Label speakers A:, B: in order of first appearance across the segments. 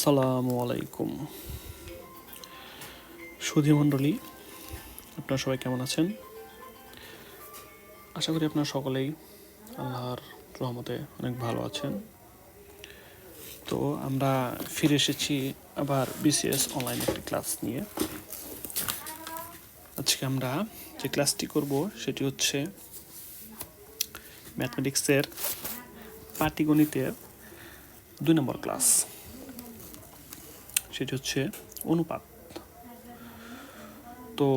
A: আসসালামু আলাইকুম সুধী মণ্ডলী, আপনারা সবাই কেমন আছেন? আশা করি আপনারা সকলেই আল্লাহর রহমতে অনেক ভালো আছেন। তো আমরা ফিরে এসেছি আবার বিসিএস অনলাইন একটি ক্লাস নিয়ে। আজকে আমরা যে ক্লাসটি করব সেটি হচ্ছে ম্যাথমেটিক্সের পাটিগণিতের 2 নম্বর ক্লাস। সেটি হচ্ছে অনুপাত। তো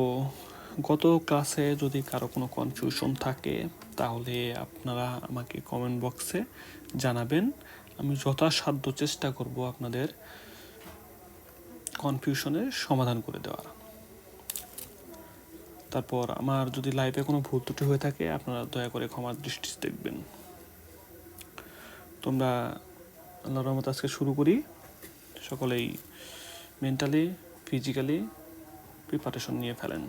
A: গত ক্লাসে যদি কারো কোনো কনফিউশন থাকে তাহলে আপনারা আমাকে কমেন্ট বক্সে জানাবেন। আমি যথাসাধ্য চেষ্টা করব আপনাদের কনফিউশনের সমাধান করে দেওয়ার। তারপর আমার যদি লাইভে কোনো ভুল ত্রুটি হয়ে থাকে আপনারা দয়া করে ক্ষমার দৃষ্টিতে দেখবেন। তোমরা আল্লাহর রহমতে আজকে শুরু করি। সকলেই মেন্টালি ফিজিক্যালি প্রিপারেশন নিয়ে ফেলেন।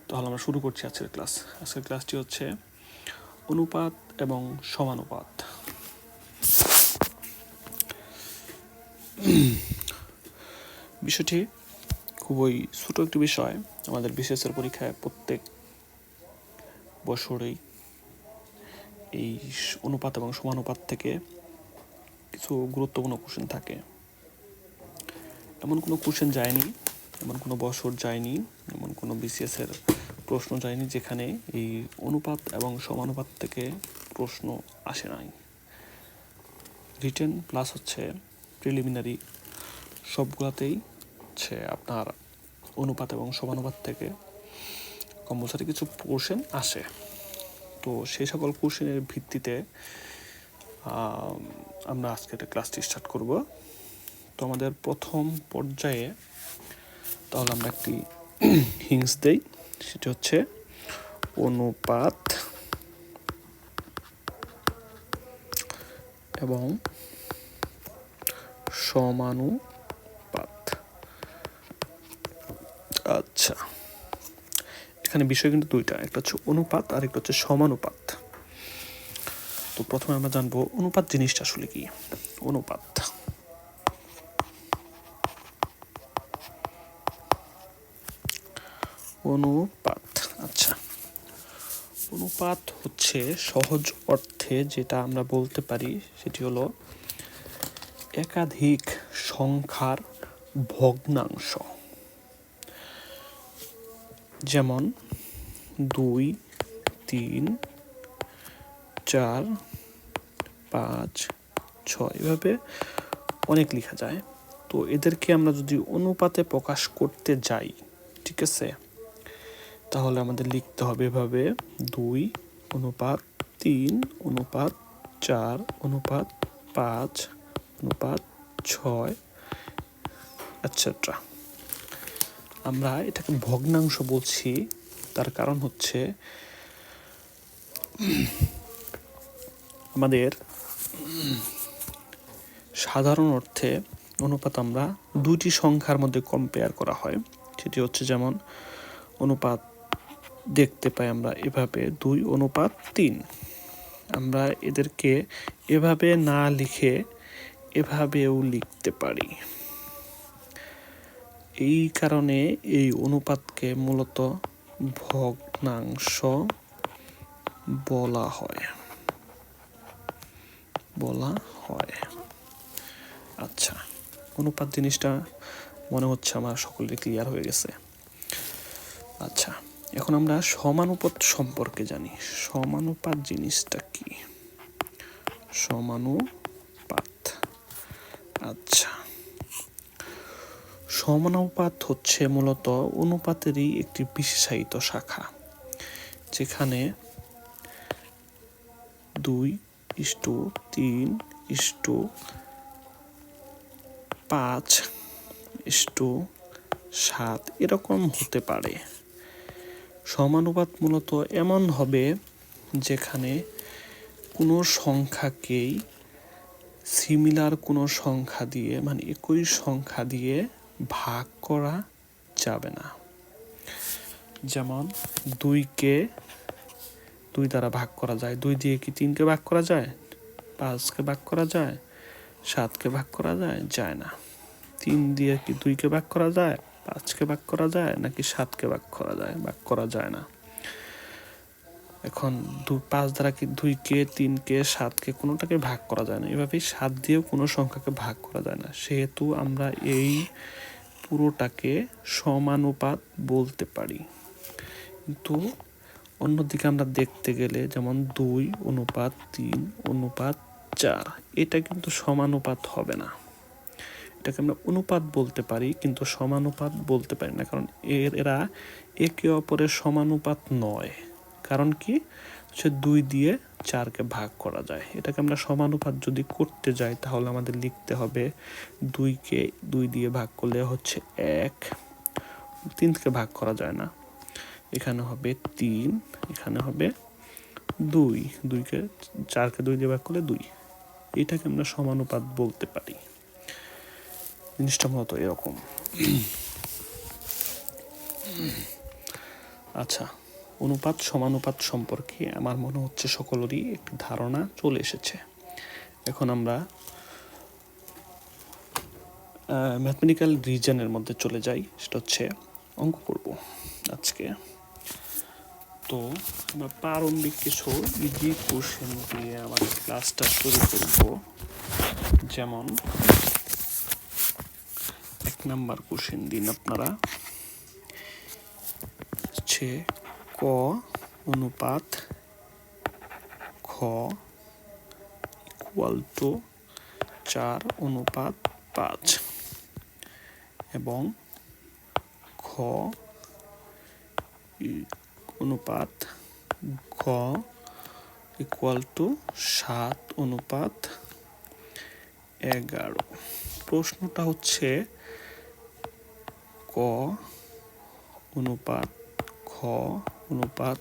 A: তাহলে আমরা শুরু করছি আজকের ক্লাস। আজকের ক্লাসটি হচ্ছে অনুপাত এবং সমানুপাত। বিষয়টি খুবই ছোট একটি বিষয়। আমাদের বিসিএসের পরীক্ষায় প্রত্যেক বছরেই এই অনুপাত এবং সমানুপাত থেকে কিছু গুরুত্বপূর্ণ কোশ্চেন থাকে। এমন কোনো কোশ্চেন যায়নি, এমন কোনো বছর যায়নি, এমন কোনো বিসিএসের প্রশ্ন যায়নি যেখানে এই অনুপাত এবং সমানুপাত থেকে প্রশ্ন আসে নাই। রিটেন প্লাস হচ্ছে প্রিলিমিনারি সবগুলাতেই হচ্ছে আপনার অনুপাত এবং সমানুপাত থেকে কম্পালসারি কিছু কোশ্চেন আসে। তো সেই সকল কোশ্চেনের ভিত্তিতে আমরা আজকে একটা ক্লাসটি স্টার্ট করব। তো আমাদের প্রথম পর্যায়ে তাহলে আমরা একটি হিংস দেই, সেটা হচ্ছে অনুপাত এবং সমানুপাত। আচ্ছা, এখানে বিষয় কিন্তু দুইটা, একটা হচ্ছে অনুপাত আর একটা হচ্ছে সমানুপাত। তো প্রথমে আমরা জানবো অনুপাত জিনিসটা আসলে কি। অনুপাত আচ্ছা, অনুপাত হচ্ছে সহজ অর্থে যেটা আমরা বলতে পারি সেটি হলো একাধিক সংখ্যার ভগ্নাংশ। যেমন 2, 3, 4, 5, 6 এভাবে অনেক লেখা যায়। তো এদেরকে আমরা যদি অনুপাতে প্রকাশ করতে যাই, ঠিক আছে, তাহলে আমাদের লিখতে হবে এভাবে 2 অনুপাত 3 অনুপাত 4 অনুপাত 5 অনুপাত 6 এটসেট্রা। আমরা এটাকে ভগ্নাংশ বলছি, তার কারণ হচ্ছে আমাদের সাধারণ অর্থে অনুপাত আমরা দুইটি সংখ্যার মধ্যে কম্পেয়ার করা হয়। সেটি হচ্ছে যেমন অনুপাত দেখতে পাই আমরা এভাবে 2 অনুপাত 3। আমরা এদেরকে এভাবে না লিখে এভাবেও লিখতে পারি। এই কারণে এই অনুপাতকে মূলত ভগ্নাংশ বলা হয়। আচ্ছা, অনুপাত জিনিসটা মনে হচ্ছে আমার সকলের ক্লিয়ার হয়ে গেছে। আচ্ছা, এখন আমরা সমানুপাত সম্পর্কে জানি। সমানুপাত জিনিসটা কি? সমানুপাত, আচ্ছা, সমানুপাত হচ্ছে মূলত অনুপাতেরই একটি বিশেষায়িত শাখা, যেখানে 2:3:5:7 এরকম হতে পারে। সমানুপাত মূলত এমন হবে যেখানে কোনো সংখ্যাকেই সিমিলার কোনো সংখ্যা দিয়ে, মানে একই সংখ্যা দিয়ে ভাগ করা যাবে না। যেমন 2কে 2 দ্বারা ভাগ করা যায়। 2 দিয়ে কি 3কে ভাগ করা যায়? 5কে ভাগ করা যায়? 7কে ভাগ করা যায়? যায় না। 3 দিয়ে কি 2কে ভাগ করা যায়? 5কে ভাগ করা যায় নাকি 7কে ভাগ করা যায়? ভাগ করা যায় না। এখন 5 দ্বারা কি 2কে, 3কে, 7কে কোনোটাকে ভাগ করা যায় না। এভাবেই 7 দিয়েও কোনো সংখ্যাকে ভাগ করা যায় না। সেহেতু আমরা এই পুরোটাকে সমানুপাত বলতে পারি। কিন্তু অন্যদিকে আমরা দেখতে গেলে যেমন 2:3:4, এটা কিন্তু সমানুপাত হবে না। এটাকে আমরা অনুপাত বলতে পারি কিন্তু সমানুপাত বলতে পারি না, কারণ এরা একে অপরের সমানুপাত নয়। কারণ কি? 2 দিয়ে 4কে ভাগ করা যায়। এটাকে আমরা সমানুপাত যদি করতে যাই তাহলে আমাদের লিখতে হবে 2কে 2 দিয়ে ভাগ করলে হচ্ছে 1, 3কে ভাগ করা যায় না, এখানে হবে 3, এখানে হবে 2, 4কে 2 দিয়ে ভাগ করলে 2। এটাকে আমরা সমানুপাত বলতে পারি। জিনিসটা মতো এরকম। আচ্ছা, অনুপাত সমানুপাত সম্পর্কে আমার মনে হচ্ছে সকলেরই একটি ধারণা চলে এসেছে। এখন আমরা ম্যাথমেটিক্যাল রিজনের মধ্যে চলে যাই, সেটা হচ্ছে অঙ্ক করব আজকে। তো আমরা প্রারম্ভিক কিছু ইজি কোশ্চেন দিয়ে আমাদের ক্লাসটা শুরু করব। যেমন 1 নাম্বার কোশ্চেন দিন আপনারা, হচ্ছে ক অনুপাত খ ইকুয়াল টু 4:5 এবং খ অনুপাত ঘ ইকুয়াল টু 7:11। প্রশ্নটা হচ্ছে ক অনুপাত খ অনুপাত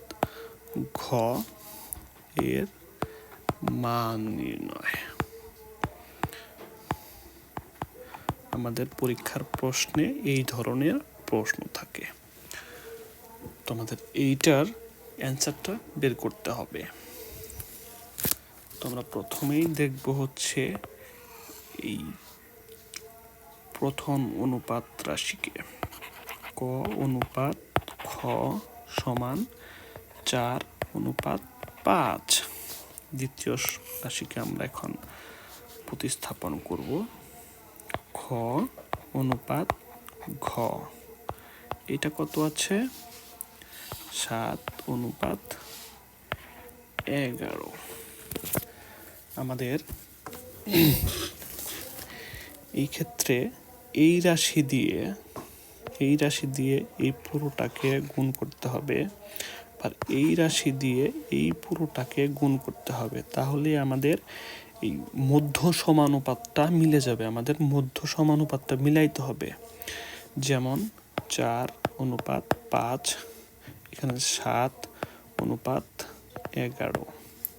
A: ঘ এর মান নির্ণয়। আমাদের পরীক্ষার প্রশ্নে এই ধরনের প্রশ্ন থাকে, তো আমাদের এইটার অ্যান্সারটা বের করতে হবে। তো আমরা প্রথমেই দেখব হচ্ছে এই প্রথম অনুপাত রাশিকে, ক অনুপাত খ সমান 4:5। দ্বিতীয় রাশিকে আমরা এখন প্রতিস্থাপন করব, খ অনুপাত ঘ, এটা কত আছে? 7:11। আমাদের এই ক্ষেত্রে এই রাশি দিয়ে এই পুরোটাকে গুণ করতে হবে, আর এই রাশি দিয়ে এই পুরোটাকে গুণ করতে হবে, তাহলে আমাদের এই মধ্য সমানুপাতটা মিলে যাবে। আমাদের মধ্য সমানুপাতটা মিলাইতে হবে। যেমন 4:5, এখানে 7:11,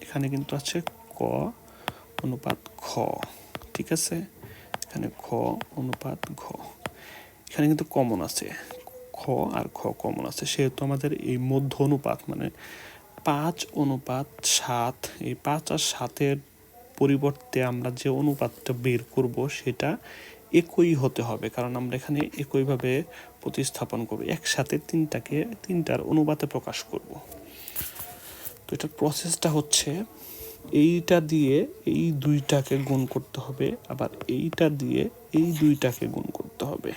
A: এখানে কিন্তু আছে ক অনুপাত খ, ঠিক আছে? এখানে খ অনুপাত ঘ, এখানে কিন্তু কমন আছে, খ আর খ কমন আছে, সেহেতু আমাদের এই মধ্য অনুপাত মানে 5:7, এই 5 আর 7-এর পরিবর্তে আমরা যে অনুপাতটা বের করব সেটা একই হতে হবে, কারণ আমরা এখানে একইভাবে প্রতিস্থাপন করব, একসাথে তিনটার অনুপাতে প্রকাশ করব। তো এটার প্রসেসটা হচ্ছে এইটা দিয়ে এই দুইটাকে গুণ করতে হবে, আবার এইটা দিয়ে এই দুইটাকে গুণ করতে হবে।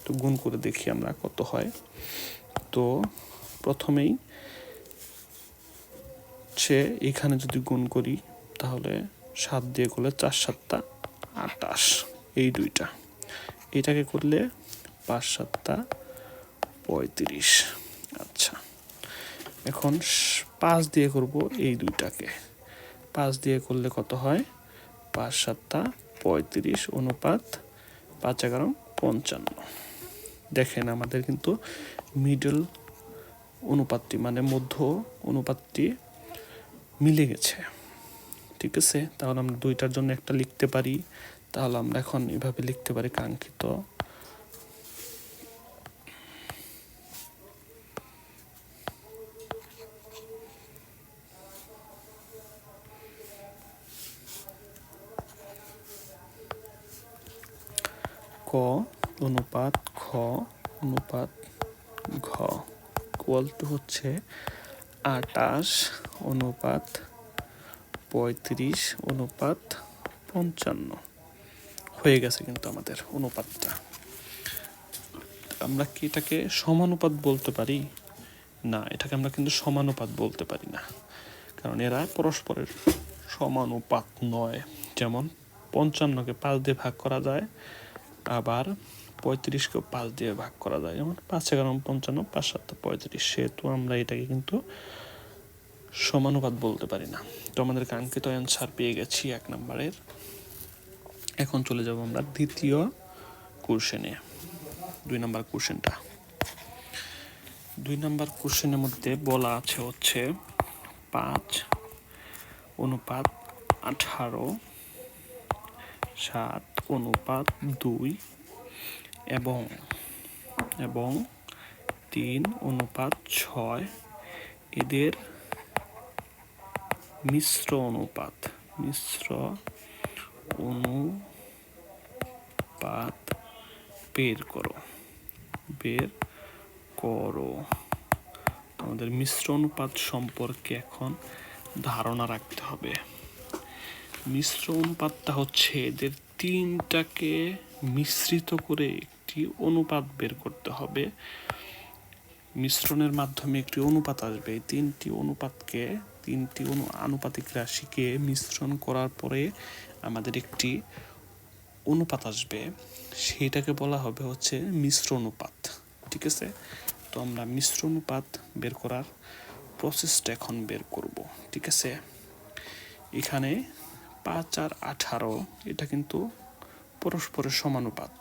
A: তো গুণ করে দেখি আমরা কত হয়। তো প্রথমেই এখানে যদি গুণ করি তাহলে 7 দিয়ে করলে 4×7 28, এই দুইটা। এটাকে করলে 5×7 35। আচ্ছা, এখন 5 দিয়ে করব এই দুইটাকে, 5 দিয়ে করলে কত হয়? 5×7 35 অনুপাত 5×11 55। দেখেন আমাদের কিন্তু মিডল অনুপাতটি মানে মধ্য অনুপাতটি মিলে গেছে, ঠিক আছে? তাহলে আমরা দুইটার জন্য একটা লিখতে পারি। তাহলে আমরা এখন এভাবে লিখতে পারি, কাঙ্ক্ষিত অনুপাত খ অনুপাত ঘ ইকুয়াল টু হচ্ছে 28 অনুপাত 35 অনুপাত 55 হয়ে গেছে কিন্তু আমাদের অনুপাতটা। আমরা কি এটাকে সমানুপাত বলতে পারি? না, এটাকে আমরা কিন্তু সমানুপাত বলতে পারি না, কারণ এরা পরস্পরের সমানুপাত নয়। যেমন 55কে 5 দিয়ে ভাগ করা যায়, আবার 35কে 5 দিয়ে ভাগ করা যায়। যেমন 5 × 55, 5 × 7 35, সেহেতু আমরা এটাকে কিন্তু সমানুপাত বলতে পারি না। তো আমাদের কাঙ্ক্ষিত অ্যান্সার পেয়ে গেছি 1 নম্বরের। এখন চলে যাব আমরা দ্বিতীয় কোশ্চেনে। 2 নম্বর কোশ্চেনটা, 2 নম্বর কোশ্চেনের মধ্যে বলা আছে হচ্ছে 5 অনুপাত 18, 7 অনুপাত 2 এবং 3 অনুপাত 6 এদের মিশ্র অনুপাত বের করো। আমাদের মিশ্র অনুপাত সম্পর্কে এখন ধারণা রাখতে হবে। মিশ্র অনুপাতটা হচ্ছে এদের তিনটাকে মিশ্রিত করে একটি অনুপাত বের করতে হবে। মিশ্রণের মাধ্যমে একটি অনুপাত আসবে। এই তিনটি আনুপাতিক রাশিকে মিশ্রণ করার পরে আমাদের একটি অনুপাত আসবে, সেটাকে বলা হবে হচ্ছে মিশ্র অনুপাত। ঠিক আছে, তো আমরা মিশ্র অনুপাত বের করার প্রসেসটা এখন বের করব। ঠিক আছে, এখানে 5 আর 18 এটা কিন্তু পরস্পরের সমানুপাত।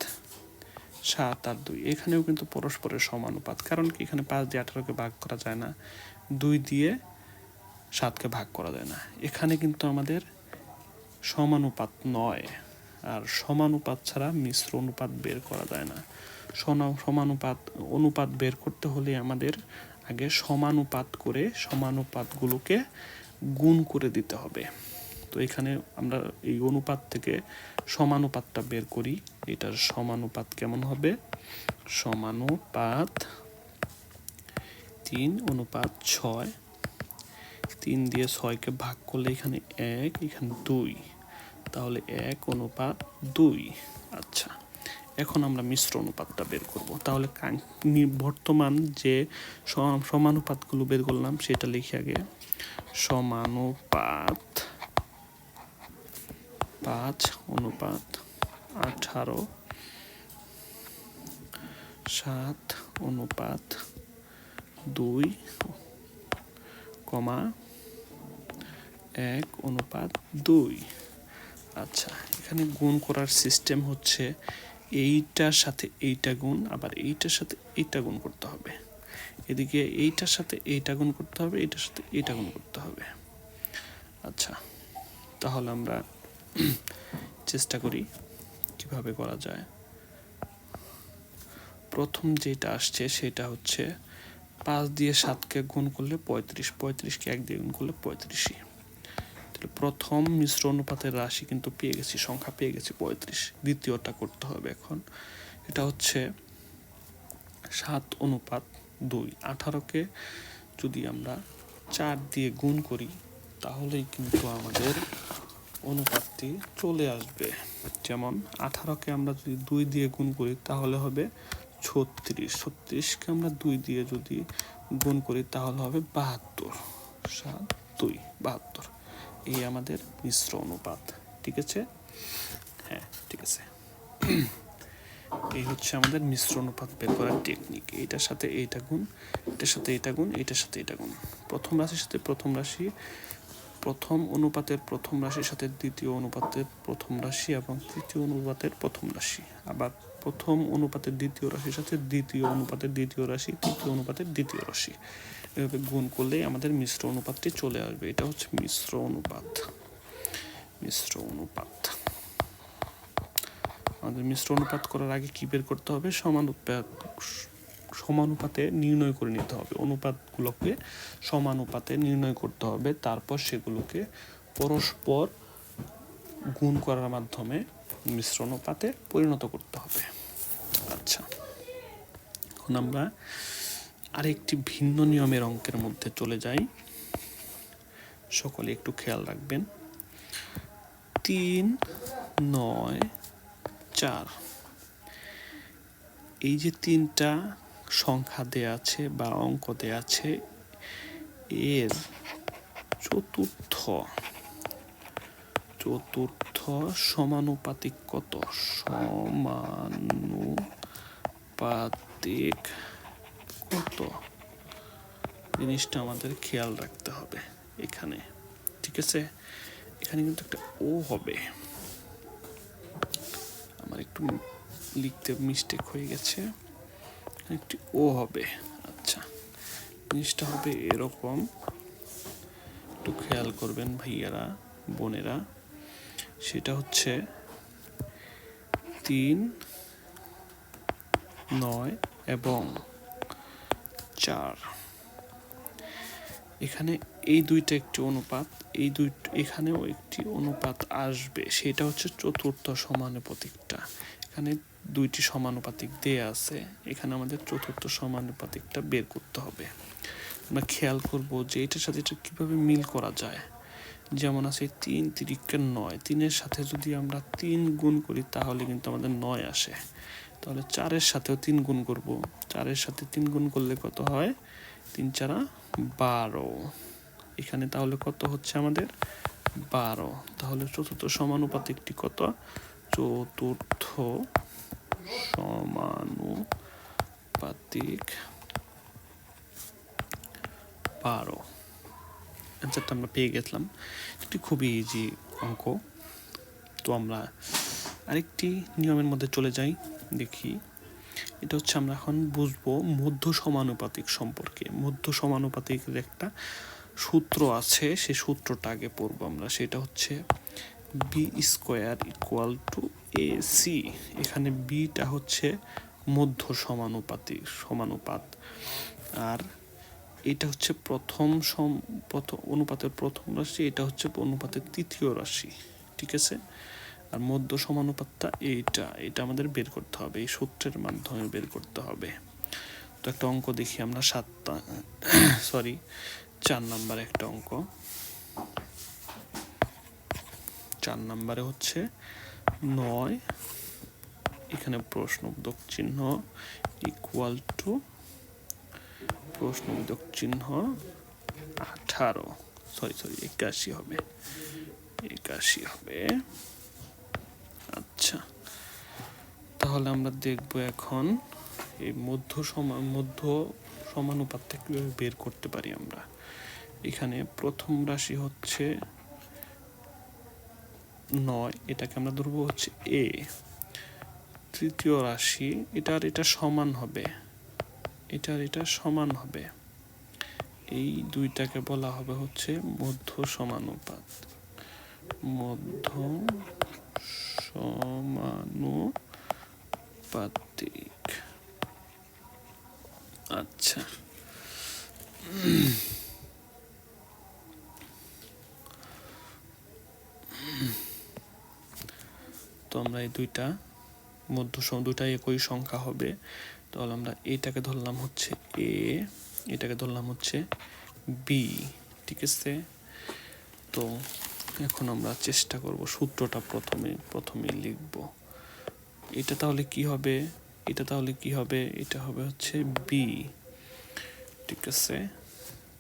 A: 7 আর 2 এখানেও কিন্তু পরস্পরের সমানুপাত। কারণ কি, এখানে 5 দিয়ে 18কে ভাগ করা যায় না, 2 দিয়ে 7কে ভাগ করা যায় না। এখানে কিন্তু আমাদের সমানুপাত নয়, আর সমানুপাত ছাড়া মিশ্র অনুপাত বের করা যায় না। অনুপাত বের করতে হলে আমাদের আগে সমানুপাত করে সমানুপাতগুলোকে গুণ করে দিতে হবে। তো এখানে আমরা এই অনুপাত থেকে সমানুপাতটা বের করি। এটার সমানুপাত কেমন হবে? সমানুপাত 3 অনুপাত 6, 3 দিয়ে 6কে ভাগ করলে এখানে 1, এখানে 2, তাহলে 1 অনুপাত 2। আচ্ছা, এখন আমরা মিশ্র অনুপাতটা বের করব। তাহলে বর্তমান যে সমানুপাতগুলো বের করলাম সেটা লিখে আগে। সমানুপাত 5 অনুপাত 18, 7 অনুপাত 2, 1 অনুপাত 2। আচ্ছা, এখানে গুণ করার সিস্টেম হচ্ছে এইটার সাথে এইটা গুণ, আবার এইটার সাথে এইটা গুণ করতে হবে। এদিকে এইটার সাথে এইটা গুণ করতে হবে, এইটার সাথে এইটা গুণ করতে হবে। আচ্ছা, তাহলে আমরা চেষ্টা করি কিভাবে করা যায়। প্রথম যেটা আসছে সেটা হচ্ছে 5 দিয়ে 7কে গুণ করলে 35, 35কে 1 দিয়ে গুণ করলে 35। তাহলে প্রথম মিশ্র অনুপাতের রাশি কিন্তু পেয়ে গেছি, সংখ্যা পেয়ে গেছি 35। দ্বিতীয়টা করতে হবে এখন। এটা হচ্ছে 7 অনুপাত 2। 18কে যদি আমরা 4 দিয়ে গুণ করি তাহলেই কিন্তু আমাদের অনুপাতটি চলে আসবে। যেমন 18কে আমরা যদি 2 দিয়ে গুণ করি তাহলে হবে 36। 36কে আমরা 2 দিয়ে যদি গুণ করি তাহলে হবে 72। 7, 2, 72। এই আমাদের মিশ্র অনুপাত। ঠিক আছে, হ্যাঁ ঠিক আছে। এই হচ্ছে আমাদের মিশ্র অনুপাত বের করার টেকনিক। এইটার সাথে এইটা গুণ, এটার সাথে এটা গুণ, এটার সাথে এটা গুণ। প্রথম রাশির সাথে প্রথম রাশি, প্রথম অনুপাতের প্রথম রাশির সাথে দ্বিতীয় অনুপাতের প্রথম রাশি এবং তৃতীয় অনুপাতের প্রথম রাশি, আবার প্রথম অনুপাতের দ্বিতীয় রাশির সাথে দ্বিতীয় অনুপাতের দ্বিতীয় রাশি, তৃতীয় অনুপাতের দ্বিতীয় রাশি। এভাবে গুণ করলেই আমাদের মিশ্র অনুপাতটি চলে আসবে। এটা হচ্ছে মিশ্র অনুপাত। আমাদের মিশ্র অনুপাত করার আগে কি বের করতে হবে? সমানুপাতে নির্ণয় করে নিতে হবে। অনুপাতগুলোকে সমানুপাতে নির্ণয় করতে হবে, তারপর সেগুলোকে পরস্পর গুণ করার মাধ্যমে মিশ্র অনুপাতে পরিণত করতে হবে। এখন আমরা আরেকটি ভিন্ন নিয়মের অঙ্কের মধ্যে চলে যাই। সকলে একটু খেয়াল রাখবেন। 3, 9, 4, এই যে তিনটা সংখ্যা দেয়া আছে বা অঙ্ক দেয়া আছে, এর চতুর্থ সমানুপাতিক কত? সমানুপাতিক কত জিনিসটা আমাদের খেয়াল রাখতে হবে এখানে, ঠিক আছে? এখানে কিন্তু একটা ও হবে, আমার একটু লিখতে মিস্টেক হয়ে গেছে, একটি ও হবে। আচ্ছা, জিনিসটা হবে এরকম, একটু খেয়াল করবেন ভাইয়ারা বোনেরা। সেটা হচ্ছে 3, 9 এবং 4। এখানে এই দুইটা একটি অনুপাত, এখানেও একটি অনুপাত আসবে, সেটা হচ্ছে চতুর্থ সমানুপাতিকটা। এখানে দুইটি সমানুপাতিক দেয়া আছে, এখানে আমাদের চতুর্থ সমানুপাতিকটা বের করতে হবে। আমরা খেয়াল করব যে এটার সাথে এটা কীভাবে মিল করা যায়। যেমন আছে 3 তিরিকে 9, 3-এর সাথে যদি আমরা 3 গুণ করি তাহলে কিন্তু আমাদের 9 আসে। তাহলে 4-এর সাথেও 3 গুণ করব, 4-এর সাথে 3 গুণ করলে কত হয়? 3 4 12। এখানে তাহলে কত হচ্ছে আমাদের? 12। তাহলে চতুর্থ সমানুপাতিকটি কত? চতুর্থ সমানুপাতিক 12। অ্যান্সারটা আমরা পেয়ে গেছিলাম। এটি খুবই ইজি অঙ্ক। তো আমরা আরেকটি নিয়মের মধ্যে চলে যাই, দেখি। এটা হচ্ছে আমরা এখন বুঝবো মধ্য সমানুপাতিক সম্পর্কে। মধ্য সমানুপাতিকের একটা সূত্র আছে, সেই সূত্রটা আগে পড়বো আমরা। সেটা হচ্ছে B square equal to A C. এখানে বিটা হচ্ছে মধ্য সমানুপাত, আর এটা হচ্ছে প্রথম অনুপাতের প্রথম রাশি, এটা হচ্ছে অনুপাতের তৃতীয় রাশি, ঠিক আছে? আর মধ্য সমানুপাতটা এটা আমাদের বের করতে হবে, এই সূত্রের মাধ্যমে বের করতে হবে। তো একটা অঙ্ক দেখি আমরা, 4 নম্বরে একটা অঙ্ক। 4 নম্বরে হচ্ছে 9, এখানে প্রশ্নবোধক চিহ্ন ইকুয়াল টু প্রশ্নবোধক চিহ্ন 18, 81 হবে, 81 হবে। আচ্ছা, তাহলে আমরা দেখব এখন এই মধ্য সমানুপাতটা কীভাবে বের করতে পারি আমরা। এখানে প্রথম রাশি হচ্ছে 9, এটাকে আমরা ধরবো হচ্ছে এ। তৃতীয় রাশি এটা সমান হবে, এটা সমান হবে। এই দুইটাকে বলা হবে হচ্ছে মধ্য সমানুপাত, মধ্য সমানুপাতিক। আচ্ছা, তো আমরা এই দুইটা দুটাই একই সংখ্যা হবে। তাহলে আমরা এটাকে ধরলাম হচ্ছে এ, এটাকে ধরলাম হচ্ছে বি, ঠিক আছে? তো এখন আমরা চেষ্টা করব সূত্রটা প্রথমে লিখব। এটা তাহলে কি হবে? এটা হবে হচ্ছে বি, ঠিক আছে?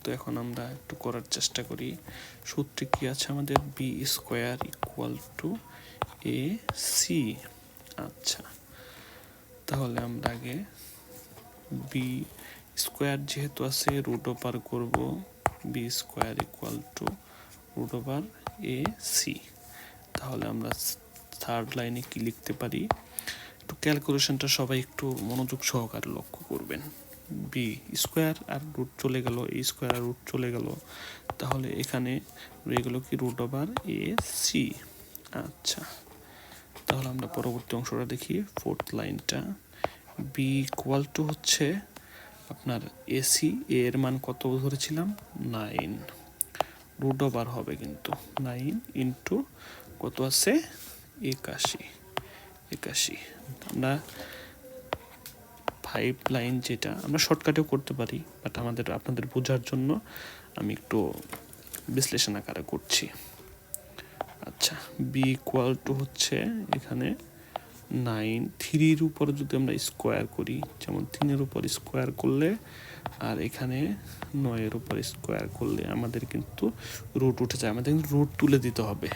A: তো এখন আমরা একটু করার চেষ্টা করি। সূত্রে কি আছে আমাদের? B square equal to A C. আচ্ছা, তাহলে আমরা আগে বি স্কোয়ার যেহেতু আছে রুট ওভার করব, B square equal to root over A C. তাহলে আমরা থার্ড লাইনে কি লিখতে পারি? একটু ক্যালকুলেশনটা সবাই একটু মনোযোগ সহকারে লক্ষ্য করবেন। বি স্কোয়ার আর রুট চলে গেল, এ স্কোয়ার আর রুট চলে গেল, তাহলে এখানে রয়ে গেল কি? Root over A C. আচ্ছা, তাহলে আমরা পরবর্তী অংশটা দেখি, ফোর্থ লাইনটা। বি ইকুয়াল টু হচ্ছে আপনার এসি, এর মান কত ধরেছিলাম? 9, রুট ওভার হবে কিন্তু 9 ইন্টু কত আছে? 81। আমরা 5 লাইন যেটা আমরা শর্টকাটেও করতে পারি, বাট আপনাদের বোঝার জন্য আমি একটু বিশ্লেষণ আকারে করছি। আচ্ছা, বি ইকুয়াল টু হচ্ছে এখানে 9, 3-র উপরে যদি আমরা স্কোয়ার করি, যেমন 3-এর উপর স্কোয়ার করলে আর এখানে 9-এর উপর স্কোয়ার করলে আমাদের কিন্তু রুট উঠে যায়, আমাদের কিন্তু রুট তুলে দিতে হবে।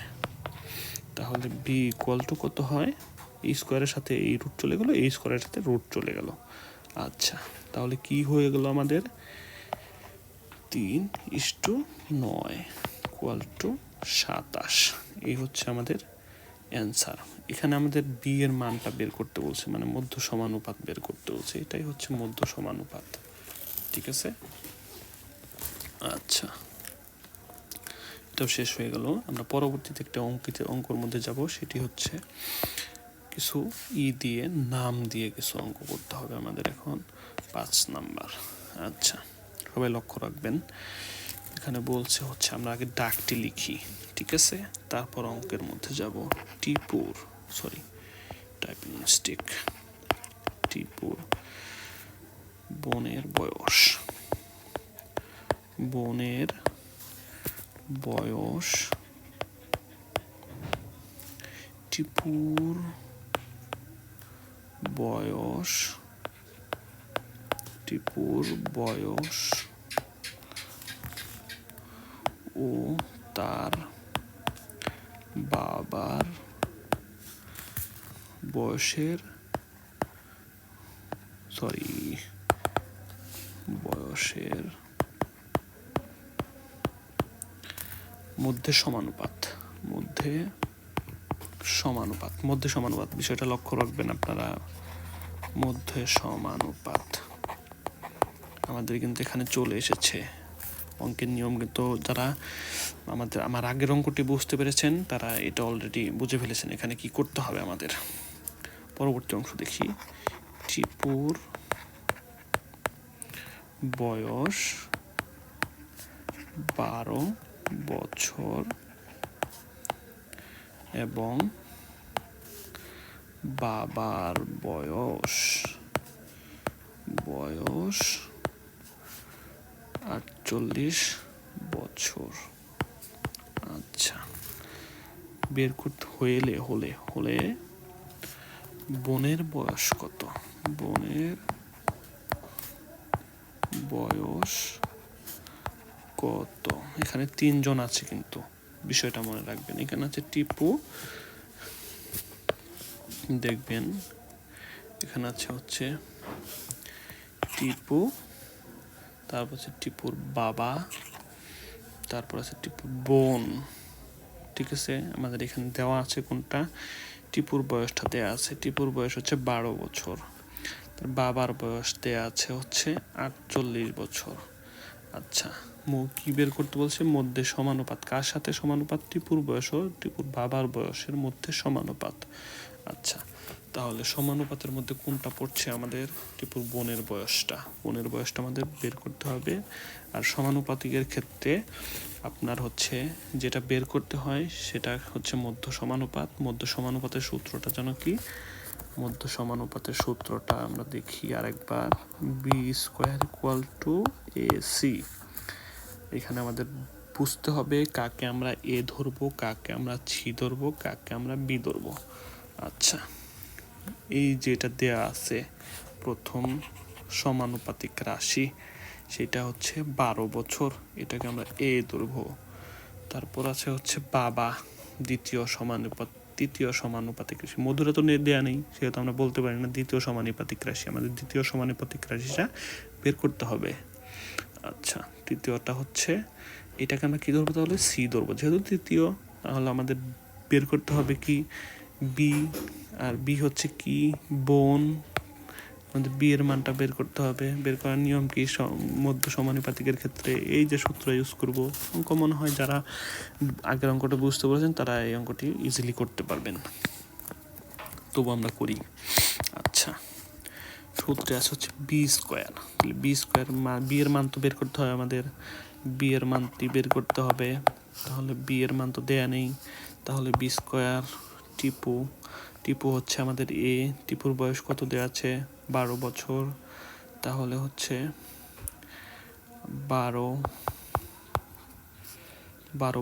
A: তাহলে বি ইকুয়াল টু কত হয়, এই স্কোয়ারের সাথে এই রুট চলে গেল, এই স্কোয়ারের সাথে রুট চলে গেল। আচ্ছা, তাহলে কি হয়ে গেল আমাদের 3:9 ইকুয়াল টু 27। এই হচ্ছে আমাদের অ্যান্সার। এখানে আমাদের বি এর মানটা বের করতে বলছে, মানে মধ্য সমানুপাত বের করতে বলছে, এটাই হচ্ছে মধ্য সমানুপাত। ঠিক আছে, আচ্ছা এটাও শেষ হয়ে গেল। আমরা পরবর্তীতে একটা অঙ্কর মধ্যে যাব, সেটি হচ্ছে কিছু দিয়ে নাম দিয়ে কিছু অঙ্ক করতে হবে আমাদের এখন 5 নাম্বার। আচ্ছা, সবাই লক্ষ্য রাখবেন, এখানে বলছে হচ্ছে আমরা আগে ডাকটি লিখি, ঠিক আছে, তারপর অঙ্কের মধ্যে যাব। Typing mistake. টিপুর বোনের বয়স, টিপুর বয়স ও তার বাবার বয়সের মধ্যে সমানুপাত বিষয়টা লক্ষ্য রাখবেন আপনারা। মধ্যে সমানুপাত আমাদের কিন্তু এখানে চলে এসেছে। অঙ্কের নিয়ম কিন্তু যারা আমার আগের অঙ্কটি বুঝতে পেরেছেন তারা এটা অলরেডি বুঝে ফেলেছেন এখানে কি করতে হবে আমাদের। পরবর্তী অংশ দেখি। টিপুর বয়স 12 বছর এবং বাবার বয়স 48 বছর। আচ্ছা, বের করতে হলে বোনের বয়স কত? এখানে 3 জন আছে, কিন্তু বিষয়টা মনে রাখবেন। এখানে আছে টিপু, দেখবেন এখানে আছে হচ্ছে টিপু, তারপর আছে টিপুর বাবা, তারপর আছে টিপুর বোন। ঠিক আছে, আমাদের এখানে দেওয়া আছে কোনটা, টিপুর বয়সটা দেওয়া আছে। টিপুর বয়স হচ্ছে 12 বছর, তার বাবার বয়স দেওয়া আছে হচ্ছে 48 বছর। আচ্ছা, কি বের করতে বলছে? মধ্যে সমানুপাত। কার সাথে সমানুপাত? টিপুর বয়স ও টিপুর বাবার বয়সের মধ্যে সমানুপাত। আচ্ছা, তাহলে সমানুপাতের মধ্যে কোনটা পড়ছে? আমাদের টিপুর বোনের বয়সটা আমাদের বের করতে হবে। আর সমানুপাতিকের ক্ষেত্রে আপনার হচ্ছে যেটা বের করতে হয় সেটা হচ্ছে মধ্য সমানুপাতের সূত্রটা যেন কি? মধ্য সমানুপাতের সূত্রটা আমরা দেখি আরেকবার। B square equal to AC। এখানে আমাদের বুঝতে হবে কাকে আমরা এ ধরবো, কাকে আমরা সি ধরবো, কাকে আমরা বি ধরবো। আচ্ছা, এই যেটা দেয়া আছে প্রথম সমানুপাতিক রাশি, সেটা হচ্ছে 12 বছর, এটাকে আমরা এ ধরবো। তারপর আছে হচ্ছে বাবা, তৃতীয় সমানুপাতিক রাশি। মধুরা তো দেয়া নেই, সেহেতু আমরা বলতে পারি না দ্বিতীয় সমানুপাতিক রাশি। আমাদের দ্বিতীয় সমানুপাতিক রাশিটা বের করতে হবে। আচ্ছা, তৃতীয়টা হচ্ছে এটাকে আমরা কি ধরবো? তাহলে সি ধরবো, যেহেতু তৃতীয়। তাহলে আমাদের বের করতে হবে কি? বি। আর বি হচ্ছে কি? বোন। আমাদের বি এর মানটা বের করতে হবে। বের করার নিয়ম কি? মধ্য সমানুপাতিকের ক্ষেত্রে এই যে সূত্র ইউজ করব। অঙ্ক মনে হয় যারা আগের অঙ্কটা বুঝতে পেরেছেন তারা এই অঙ্কটি ইজিলি করতে পারবেন, তবু আমরা করি। আচ্ছা, সূত্রে আছে হচ্ছে বি স্কোয়ার। বি এর মান তো বের করতে হবে আমাদের। বি এর মানটি বের করতে হবে। তাহলে বি এর মান তো দেয়া নেই, তাহলে বি স্কোয়ার। টিপু হচ্ছে আমাদের এ। টিপুর বয়স কত দেওয়া আছে? 12 বছর। তাহলে হচ্ছে 12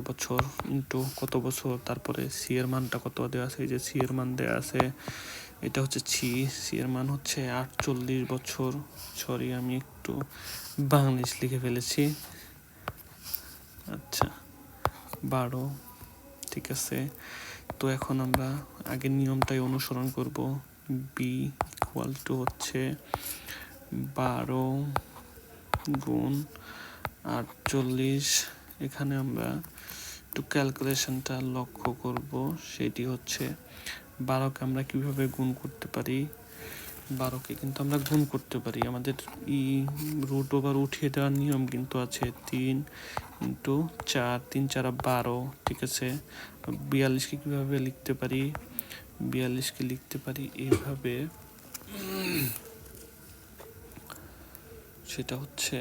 A: বছর ইন্টু কত বছর, তারপরে সি এর মানটা কত দেওয়া আছে, এই যে সি এর মান দেওয়া আছে, এটা হচ্ছে সি এর মান হচ্ছে 48 বছর। সরি, আমি একটু বাংলিশ লিখে ফেলেছি। আচ্ছা, 12, ঠিক আছে। তো এখন আমরা আগের নিয়মটাই অনুসরণ করব। বি ইকুয়াল টু হচ্ছে 12 গুণ 48। এখানে আমরা একটু ক্যালকুলেশনটা লক্ষ্য করব, সেটি হচ্ছে 12কে আমরা কিভাবে গুণ করতে পারি। 12কে কিন্তু আমরা গুণ করতে পারি, আমাদের রুট ওভার উঠিয়ে দেওয়ার নিয়ম কিন্তু আছে। 3 ইন্টু 4, 3 4 12, ঠিক আছে। 42কে কীভাবে লিখতে পারি, 42কে লিখতে পারি এইভাবে, সেটা হচ্ছে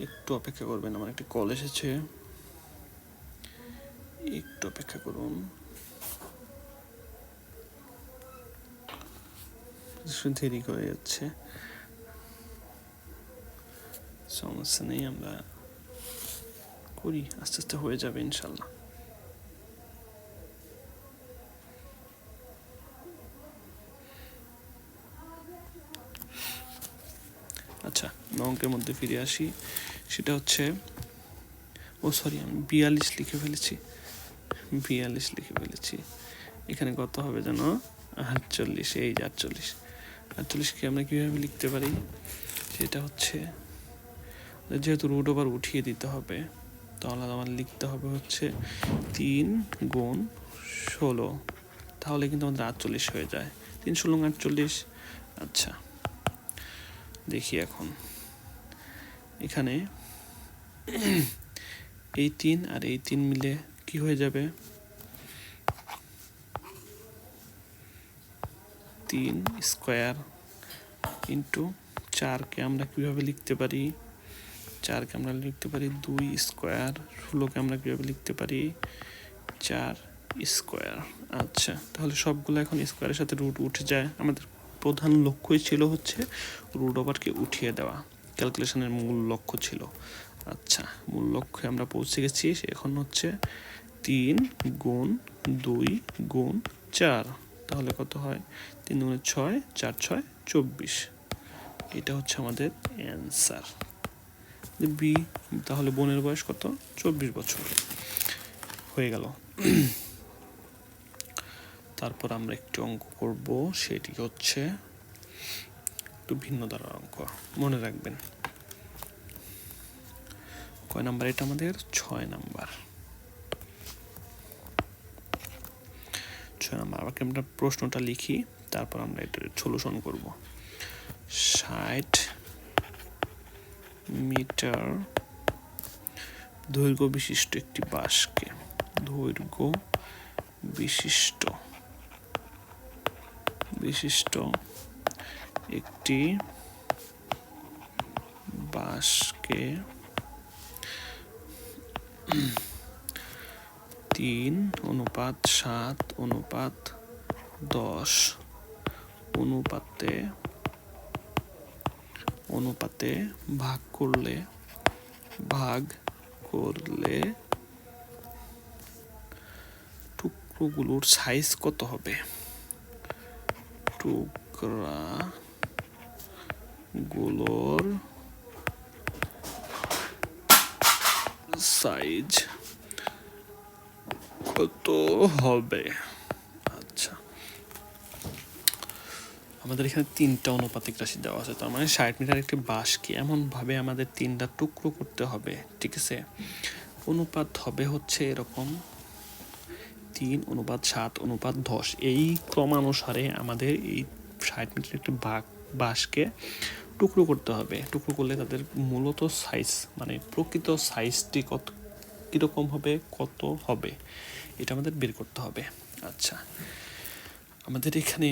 A: একটু অপেক্ষা করবেন, আমার একটি কল এসেছে, একটু অপেক্ষা করুন। দেরি করে যাচ্ছে, সমস্যা নেই, আমরা করি, আস্তে আস্তে হয়ে যাবে ইনশাল্লাহ। আচ্ছা, অঙ্কের মধ্যে ফিরে আসি। সেটা হচ্ছে, সরি, আমি 42 লিখে ফেলেছি, 42 লিখে ফেলেছি। এখানে কত হবে যেন, 48, এই যে 48কে আমরা কীভাবে লিখতে পারি, সেটা হচ্ছে যেহেতু রুট ওভার উঠিয়ে দিতে হবে, তাহলে আমার লিখতে হবে হচ্ছে 3 গুণ 16, তাহলে কিন্তু আমাদের 48 হয়ে যায়। 3 16 48। আচ্ছা, দেখি এখন এখানে এই 3 আর এই 3 মিলে কি হয়ে যাবে, 3 স্কোয়ার ইন্টু 4কে আমরা কীভাবে লিখতে পারি, 4কে আমরা লিখতে পারি 2 স্কোয়ার। 16কে আমরা কীভাবে লিখতে পারি, 4 স্কোয়ার। আচ্ছা, তাহলে সবগুলো এখন স্কোয়ারের সাথে রুট উঠে যায়। আমাদের প্রধান লক্ষ্যই ছিল হচ্ছে রুট ওভারকে উঠিয়ে দেওয়া, ক্যালকুলেশনের মূল লক্ষ্য ছিল। আচ্ছা, মূল লক্ষ্যে আমরা পৌঁছে গেছি। এখন হচ্ছে 3 গুণ 2 গুণ 4, তাহলে কত হয়, 3 গুণে 6, 4 6 24। এটা হচ্ছে আমাদের অ্যান্সার। বি, তাহলে বোনের বয়স কত, 24 বছর হয়ে গেল। তারপর আমরা একটু অঙ্ক করব, সেটি হচ্ছে একটু ভিন্ন ধারার অঙ্ক, মনে রাখবেন। কয় নাম্বার এটা আমাদের, 6 নাম্বার। 6 নাম্বার। আবার আমরা প্রশ্নটা লিখি, তারপর আমরা এটা সলিউশন করব। 60 মিটার দৈর্ঘ্য বিশিষ্ট একটি বাঁশকে, দৈর্ঘ্য বিশিষ্ট একটি বাঁশকে 3:7:10 অনুপাতে ভাগ করলে টুকরোগুলোর সাইজ কত হবে, টুকরাগুলোর সাইজ কত হবে। আচ্ছা, আমাদের এখানে 3টা অনুপাতিক রাশি দেওয়া আছে, তার মানে 60 মিটার একটি বাঁশকে এমনভাবে আমাদের 3টা টুকরো করতে হবে, ঠিক আছে। অনুপাত হবে হচ্ছে এরকম, 3:7:10। এই ক্রমানুসারে আমাদের এই 60 মিটার একটি বাঁশকে টুকরো করতে হবে। টুকরো করলে তাদের মূলত সাইজ, মানে প্রকৃত সাইজটি কীরকম হবে, কত হবে, এটা আমাদের বের করতে হবে। আচ্ছা, আমাদের এখানে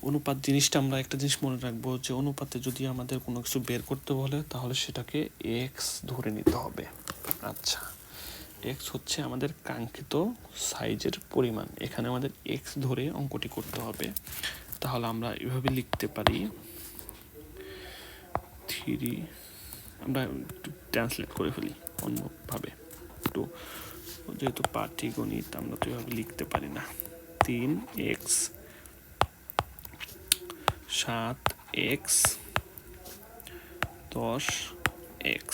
A: অনুপাত জিনিসটা, আমরা একটা জিনিস মনে রাখবো, যে অনুপাতে যদি আমাদের কোনো কিছু বের করতে বলে তাহলে সেটাকে এক্স ধরে নিতে হবে। আচ্ছা, এক্স হচ্ছে আমাদের কাঙ্ক্ষিত সাইজের পরিমাণ। এখানে আমাদের এক্স ধরে অঙ্কটি করতে হবে। তাহলে আমরা এভাবে লিখতে পারি 3, আমরা একটু ট্রান্সলেট করে ফেলি অন্যভাবে একটু, যেহেতু পাটিগণিত আমরা তো এভাবে লিখতে পারি না। 3x 7x 10x।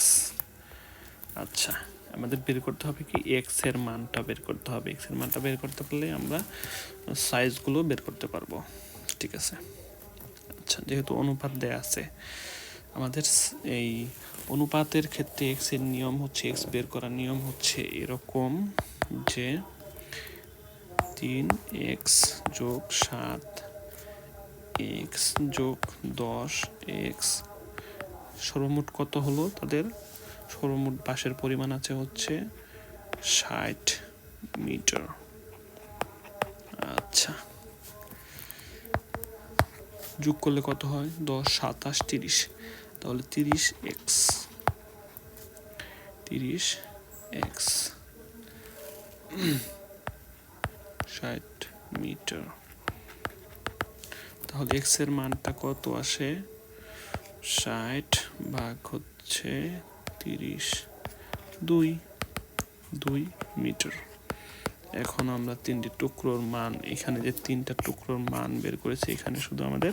A: আচ্ছা, আমাদের বের করতে হবে কি এক্স এর মানটা বের করতে হবে। এক্স এর মানটা বের করতে পারলে আমরা সাইজগুলো বের করতে পারবো। ঠিক আছে। আচ্ছা, যেহেতু অনুপাত দেয়া আছে আমাদের, এই অনুপাতের ক্ষেত্রে এক্স এর নিয়ম হচ্ছে, এক্স বের করার নিয়ম হচ্ছে এরকম যে 3x যোগ 7x যোগ 10x সর্বমোট কত হলো? তাদের সর্বমোট বাঁশের পরিমাণ আছে হচ্ছে 60 মিটার। আচ্ছা, যোগ করলে কত হয়? 10, 27, 30, তাহলে 30x 60 মিটার। তাহলে এক্স এর মানটা কত আসে? 60 ভাগ হচ্ছে 30, 2 মিটার। এখন আমরা তিনটি টুকরোর মান, এখানে যে তিনটা টুকরোর মান বের করেছি, এখানে শুধু আমাদের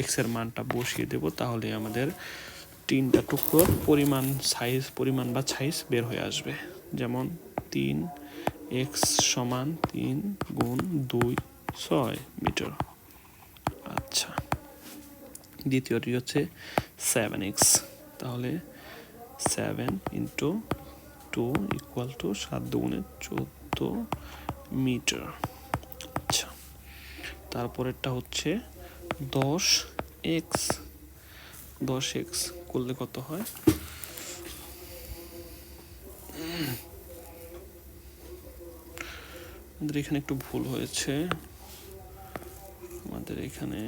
A: এক্স এর মানটা বসিয়ে দেব, তাহলে আমাদের তিনটা টুকরোর পরিমাণ বা সাইজ বের হয়ে আসবে। যেমন 3x সমান 3 গুণ 2 6 মিটার। আচ্ছা, দ্বিতীয়টি হচ্ছে 7x, তাহলে 7 ইন্টু 2 ইকুয়াল টু 7 দুগুণে 14 মিটার। আচ্ছা, তারপরেরটা হচ্ছে 10x করলে কত হয়? আমাদের এখানে একটু ভুল হয়েছে, আমাদের এখানে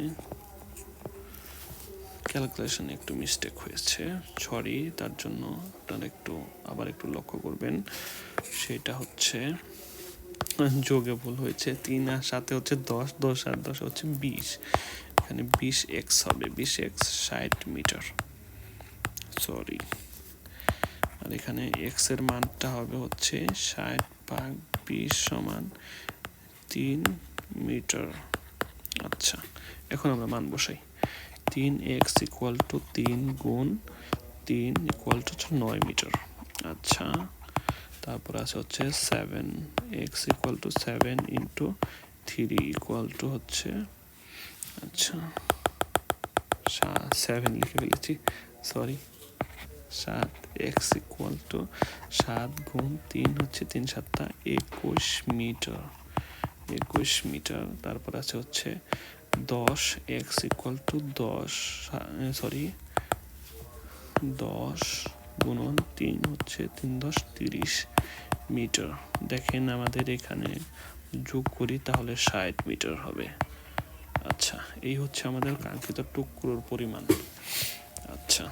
A: ক্যালকুলেশনে একটু মিস্টেক হয়েছে, সরি। তার জন্য আপনারা আবার একটু লক্ষ্য করবেন। সেটা হচ্ছে যোগে ভুল হয়েছে, 3 আর 7 হচ্ছে 10, 10 আর 10 হচ্ছে 20, এখানে 20x হবে, 20x 60 মিটার, সরি। আর এখানে x এর মানটা হবে হচ্ছে 60 ভাগ 20 সমান 3 মিটার। আচ্ছা, এখন আমরা মান বসাই। 3x ইকুয়াল টু 3 গুণ 3 ইকুয়াল টু 9 মিটার। আচ্ছা, তারপর আছে হচ্ছে 7x equal to 7 into 3 equal to হচ্ছে, আচ্ছা 7 লিখে ফেলেছি, সরি। 7x ইকুয়াল টু 7 গুণ 3 হচ্ছে 3 7 21 মিটার, 21 মিটার। তারপর আছে হচ্ছে 10x ইকুয়াল টু 10 গুণন 3 হচ্ছে 3 10 30 মিটার। দেখেন আমাদের এখানে যোগ করি তাহলে 60 মিটার হবে। আচ্ছা, এই হচ্ছে আমাদের কাঙ্ক্ষিত টুকরোর পরিমাণ। আচ্ছা,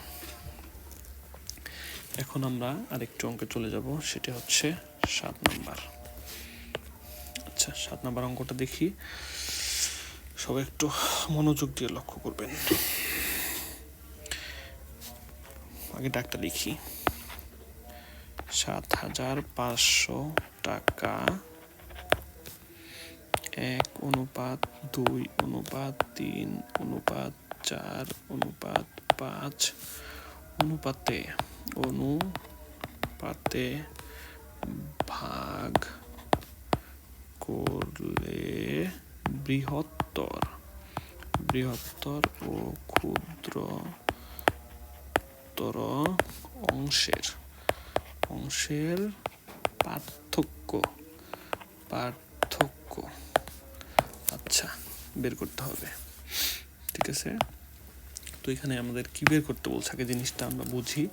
A: এখন আমরা আরেকটু অঙ্কে চলে যাব, সেটা হচ্ছে 7 নাম্বার। আচ্ছা, 7 নাম্বার অঙ্কটা দেখি, সবাই একটু মনোযোগ দিয়ে লক্ষ্য করবেন। আগে ডাকটা লিখি। 7,500 টাকা 1:2:3:4:5 অনুপাতে ভাগ করলে বৃহত্তর ও ক্ষুদ্রতর অংশের পার্থক্য। আচ্ছা, বের করতে হবে। ঠিক আছে, তো এখানে আমাদের কি বের করতে বলছে, আগে জিনিসটা আমরা বুঝি।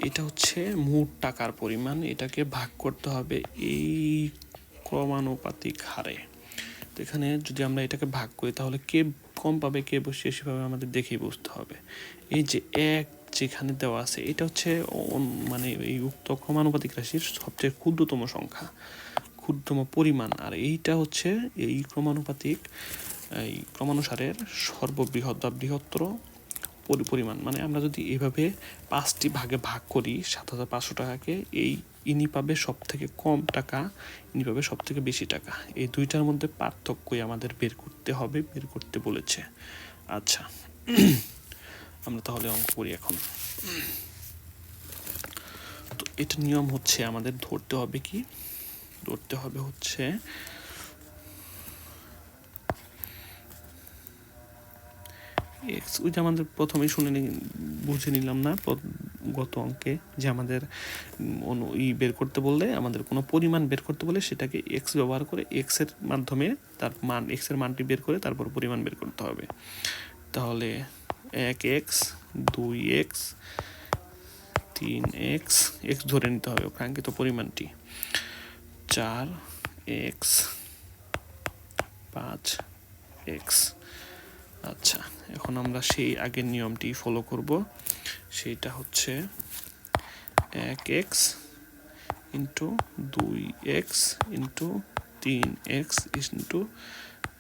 A: এটা হচ্ছে মোট টাকার পরিমাণ, এটাকে ভাগ করতে হবে এই ক্রমানুপাতিক হারে। তো এখানে যদি আমরা এটাকে ভাগ করি তাহলে কে কম পাবে কে বেশি পাবে আমাদের দেখেই বুঝতে হবে। এই যে 1 যেখানে দেওয়া আছে এটা হচ্ছে মানে এই উক্ত ক্রমানুপাতিক রাশির সবচেয়ে ক্ষুদ্রতম সংখ্যা, ক্ষুদ্রতম পরিমাণ। আর এইটা হচ্ছে এই ক্রমানুপাতিক এই ক্রমানুসারের সর্ববৃহৎ বা বৃহত্তর পরিমাণ। মানে আমরা যদি এইভাবে 5টি ভাগে ভাগ করি 7,500 টাকাকে, এই ইনি পাবে সব থেকে কম টাকা, ইনি পাবে সব থেকে বেশি টাকা। এই দুইটার মধ্যে পার্থক্যই আমাদের বের করতে হবে, বের করতে বলেছে। আচ্ছা, আমরা তাহলে অঙ্ক করি এখন। তো এটা নিয়ম হচ্ছে আমাদের ধরতে হবে কি, ধরতে হবে হচ্ছে এক্স। ওই যে আমাদের প্রথমেই বুঝে নিলাম না গত অঙ্কে, যে আমাদের বের করতে বললে, আমাদের কোনো পরিমাণ বের করতে বলে সেটাকে এক্স ব্যবহার করে এক্স এর মাধ্যমে তার মান, এক্স এর মানটি বের করে তারপর পরিমাণ বের করতে হবে। তাহলে 1x, 2x, 3x, এক্স ধরে নিতে হবে কাঙ্ক্ষিত পরিমাণটি, 4x, 5x। আচ্ছা, এখন আমরা সেই আগের নিয়মটি ফলো করব। সেইটা হচ্ছে 1x into 2x into 3x into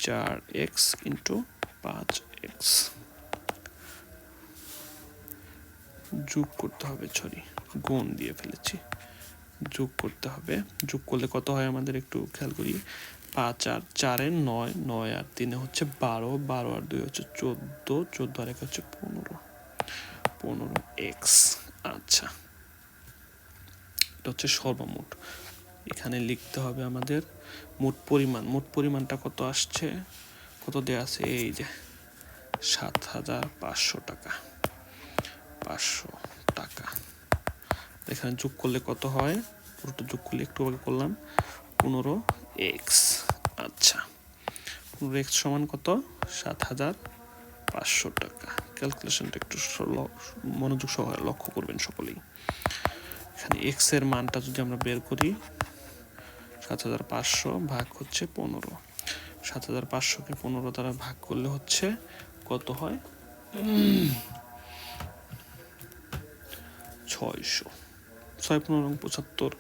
A: 4x into 5x যোগ করতে হবে, গুণ দিয়ে ফেলেছি, যোগ করতে হবে। যোগ করলে কত হয় আমাদের একটু খেয়াল করি। 5 আর 4 9, 9 আর 3 হচ্ছে 12, 12 আর 2 হচ্ছে 14, 14 আর 1 হচ্ছে 15, 15x। আচ্ছা, এটা হচ্ছে সর্বমোট। এখানে লিখতে হবে আমাদের মোট পরিমাণ। মোট পরিমাণটা কত আসছে, কত দেয়া আছে, এই যে 7,500 টাকা, 500 টাকা। এখানে যোগ করলে কত হয়, পুরোটা যোগ করলে একটু আগে করলাম 15x। আচ্ছা, 15x সমান কত, 7,500 টাকা। ক্যালকুলেশনটা একটু মনোযোগ সহকারে লক্ষ্য করবেন সকলেই। এখানে এক্স এর মানটা যদি আমরা বের করি, 7,500 ভাগ হচ্ছে 15, 7,500কে 15 দ্বারা ভাগ করলে হচ্ছে কত হয়, 600, 6×15=75,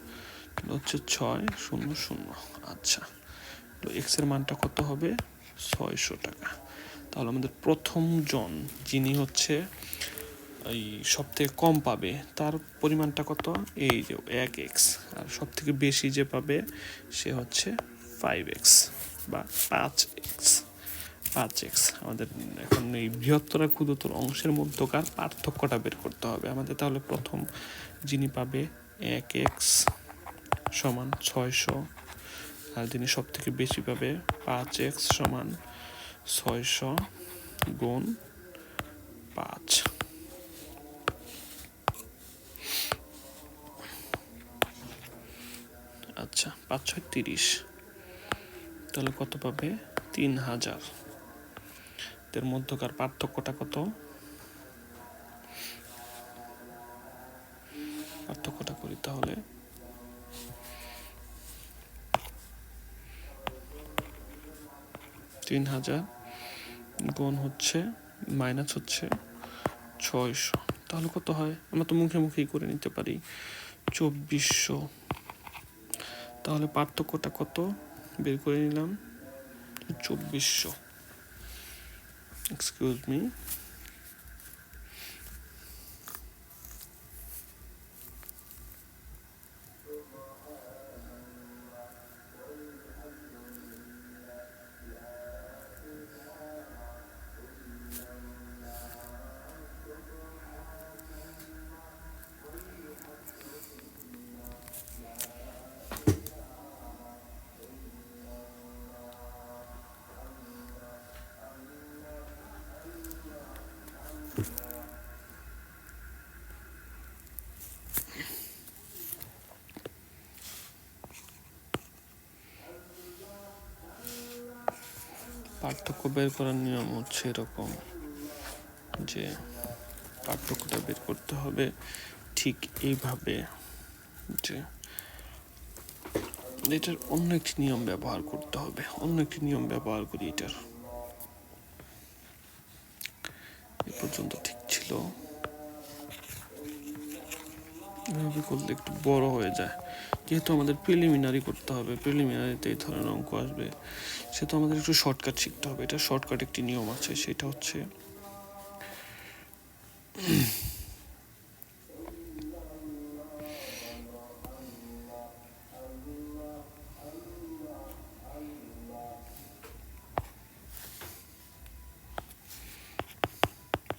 A: হচ্ছে 600। আচ্ছা, তো এক্স এর মানটা কত হবে, 600 টাকা। তাহলে আমাদের প্রথম জন যিনি হচ্ছে এই সব থেকে কম পাবে তার পরিমাণটা কত, এই যে 1x। আর সব থেকে বেশি যে পাবে সে হচ্ছে 5x বা 5x। আমাদের এখন এই বৃহত্তর আর ক্ষুদ্রতর অংশের মধ্যকার পার্থক্যটা বের করতে হবে আমাদের। তাহলে প্রথম যিনি পাবে 1x সমান 600, আর যিনি সব থেকে বেশি পাবে 5x সমান 600 গুণ 5। আচ্ছা, 5×6 = 30, তাহলে কত পাবে, 3,000। এর মধ্যকার পার্থক্যটা কত, পার্থক্যটা করি তাহলে 3,000 গুণ হচ্ছে মাইনাস হচ্ছে 600, তাহলে কত হয়, আমরা তো মুখে মুখেই করে নিতে পারি, 2400। তাহলে পার্থক্যটা কত বের করে নিলাম, 2400। এক্সকিউজ মি, পার্থক্য বের করার নিয়ম হচ্ছে এরকম, যে পার্থক্যটা বের করতে হবে ঠিক এইভাবে, যে এটার অন্য একটি নিয়ম ব্যবহার করতে হবে, অন্য একটি নিয়ম ব্যবহার করি। এটার এ পর্যন্ত ঠিক ছিল। এভাবে করলে একটু বড় হয়ে যায়, যেহেতু আমাদের প্রিলিমিনারি করতে হবে, প্রিলিমিনারিতে এই ধরনের অঙ্ক আসবে, সেহেতু আমাদের একটু শর্টকাট শিখতে হবে। এটা শর্টকাট একটি নিয়ম আছে, সেটা হচ্ছে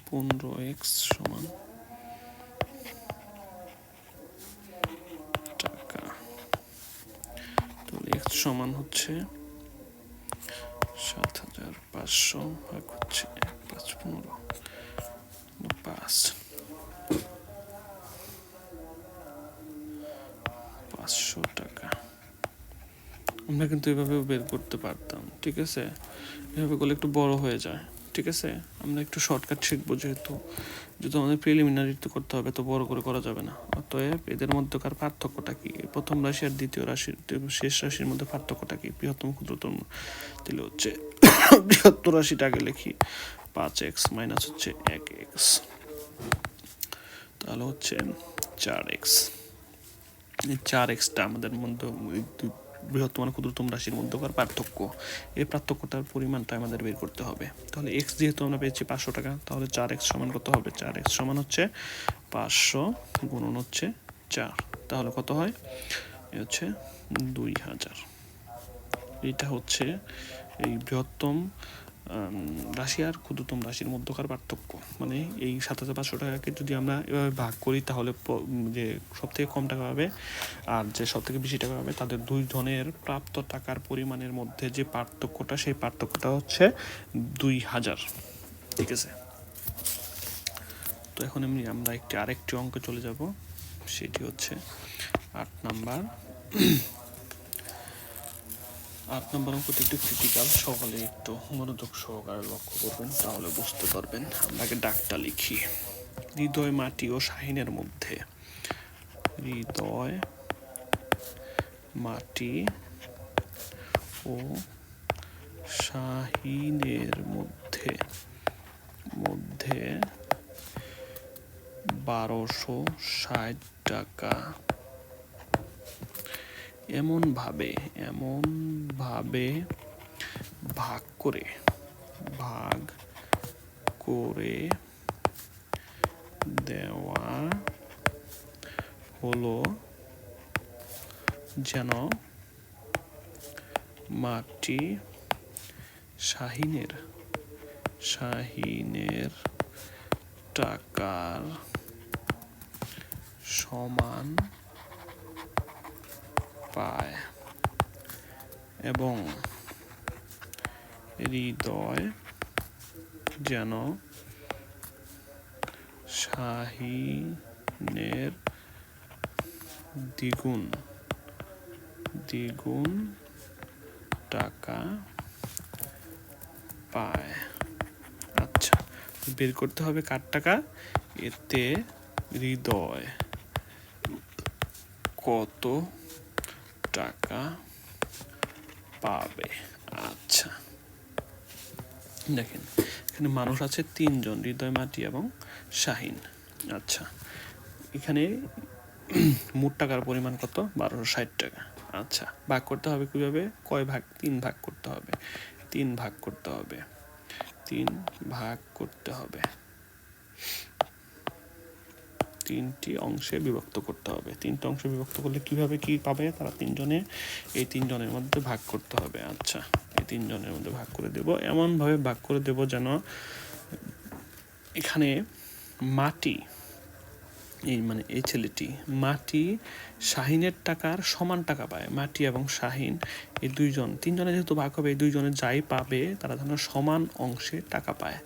A: 15x সমান টাকা। তাহলে x সমান হচ্ছে 7500 ভাগ হচ্ছে 1/5 500 টাকা। আমরা কিন্তু এভাবেও বের করতে পারতাম, ঠিক আছে? এভাবে করলে একটু বড় হয়ে যায়, ঠিক আছে? আমরা একটু শর্টকাট শিখবো, যেহেতু আমাদের প্রিলিমিনারিতে করতে হবে, তো বড় করে করা যাবে না। অতএব এদের মধ্যকার পার্থক্যটা কি? প্রথম রাশি আর দ্বিতীয় রাশির শেষ রাশির মধ্যে পার্থক্যটা কি? বৃহত্তম ক্ষুদ্রতম দিলে হচ্ছে বৃহত্তর রাশিটা আগে লিখি, 5x মাইনাস হচ্ছে 1x, তাহলে হচ্ছে 4x। এই 4xটা আমাদের মধ্যে বৃহত্তম ক্ষুদ্রতম রাশির মধ্যকার পার্থক্য। এই পার্থক্যটার পরিমাণটা আমাদের বের করতে হবে। তাহলে x যেহেতু আমরা পেয়েছি 500 টাকা, তাহলে 4x সমান কত হবে? 4x সমান হচ্ছে 500 গুণন হচ্ছে 4, তাহলে কত হয়? এ হচ্ছে 2000। এটা হচ্ছে এই বৃহত্তম রাশি আর ক্ষুদ্রতম রাশির মধ্যকার পার্থক্য। মানে এই 7500 টাকাকে যদি আমরা এভাবে ভাগ করি, তাহলে যে সব থেকে কম টাকা পাবে আর যে সব থেকে বেশি টাকা পাবে, তাদের দুইজনের প্রাপ্ত টাকার পরিমাণের মধ্যে যে পার্থক্যটা, সেই পার্থক্যটা হচ্ছে 2000, ঠিক আছে? তো এখন আমরা আরেকটি অঙ্কে চলে যাব, সেটি হচ্ছে 8 নাম্বার। 8 নম্বর অঙ্কটি একটু ক্রিটিক্যাল, সকালে একটু মনোযোগ সহকারে লক্ষ্য করবেন, তাহলে বুঝতে পারবেন। আমরা আগে ডাকটা লিখি। হৃদয়, মাটি ও শাহিনের মধ্যে, হৃদয়, মাটি ও শাহিনের মধ্যে 1260 টাকা এমন ভাবে ভাগ করে দেওয়া হলো যেন মাটি শাহিনের টাকার সমান পায় এবং হৃদয় যেন শাহিনের দ্বিগুণ টাকা পায়। আচ্ছা, বের করতে হবে কার টাকা? এতে হৃদয় কত টাকা পাবে। আচ্ছা, দেখেন এখানে মানুষ আছে 3 জন, হৃদয়, মাটি এবং শাহিন। আচ্ছা, এখানে মোট টাকার পরিমাণ কত? 1260 টাকা। আচ্ছা, ভাগ করতে হবে কিভাবে? কয় ভাগ? 3 ভাগ করতে হবে। 3 ভাগ করতে হবে 3টি অংশে বিভক্ত করতে হবে। 3টি অংশে বিভক্ত করলে কিভাবে কি পাবে তারা? 3 জনে, এই 3 জনের মধ্যে ভাগ করতে হবে। আচ্ছা, এই 3 জনের মধ্যে ভাগ করে দেব, এমনভাবে ভাগ করে দেব যেন এখানে মাটি, এই ছেলেটি মাটি শাহিনের টাকার সমান টাকা পায়। মাটি এবং শাহিন এই 3 জনে যেহেতু ভাগ হবে, এই 2 জনে যাই পাবে তারা যেন সমান অংশে টাকা পায়।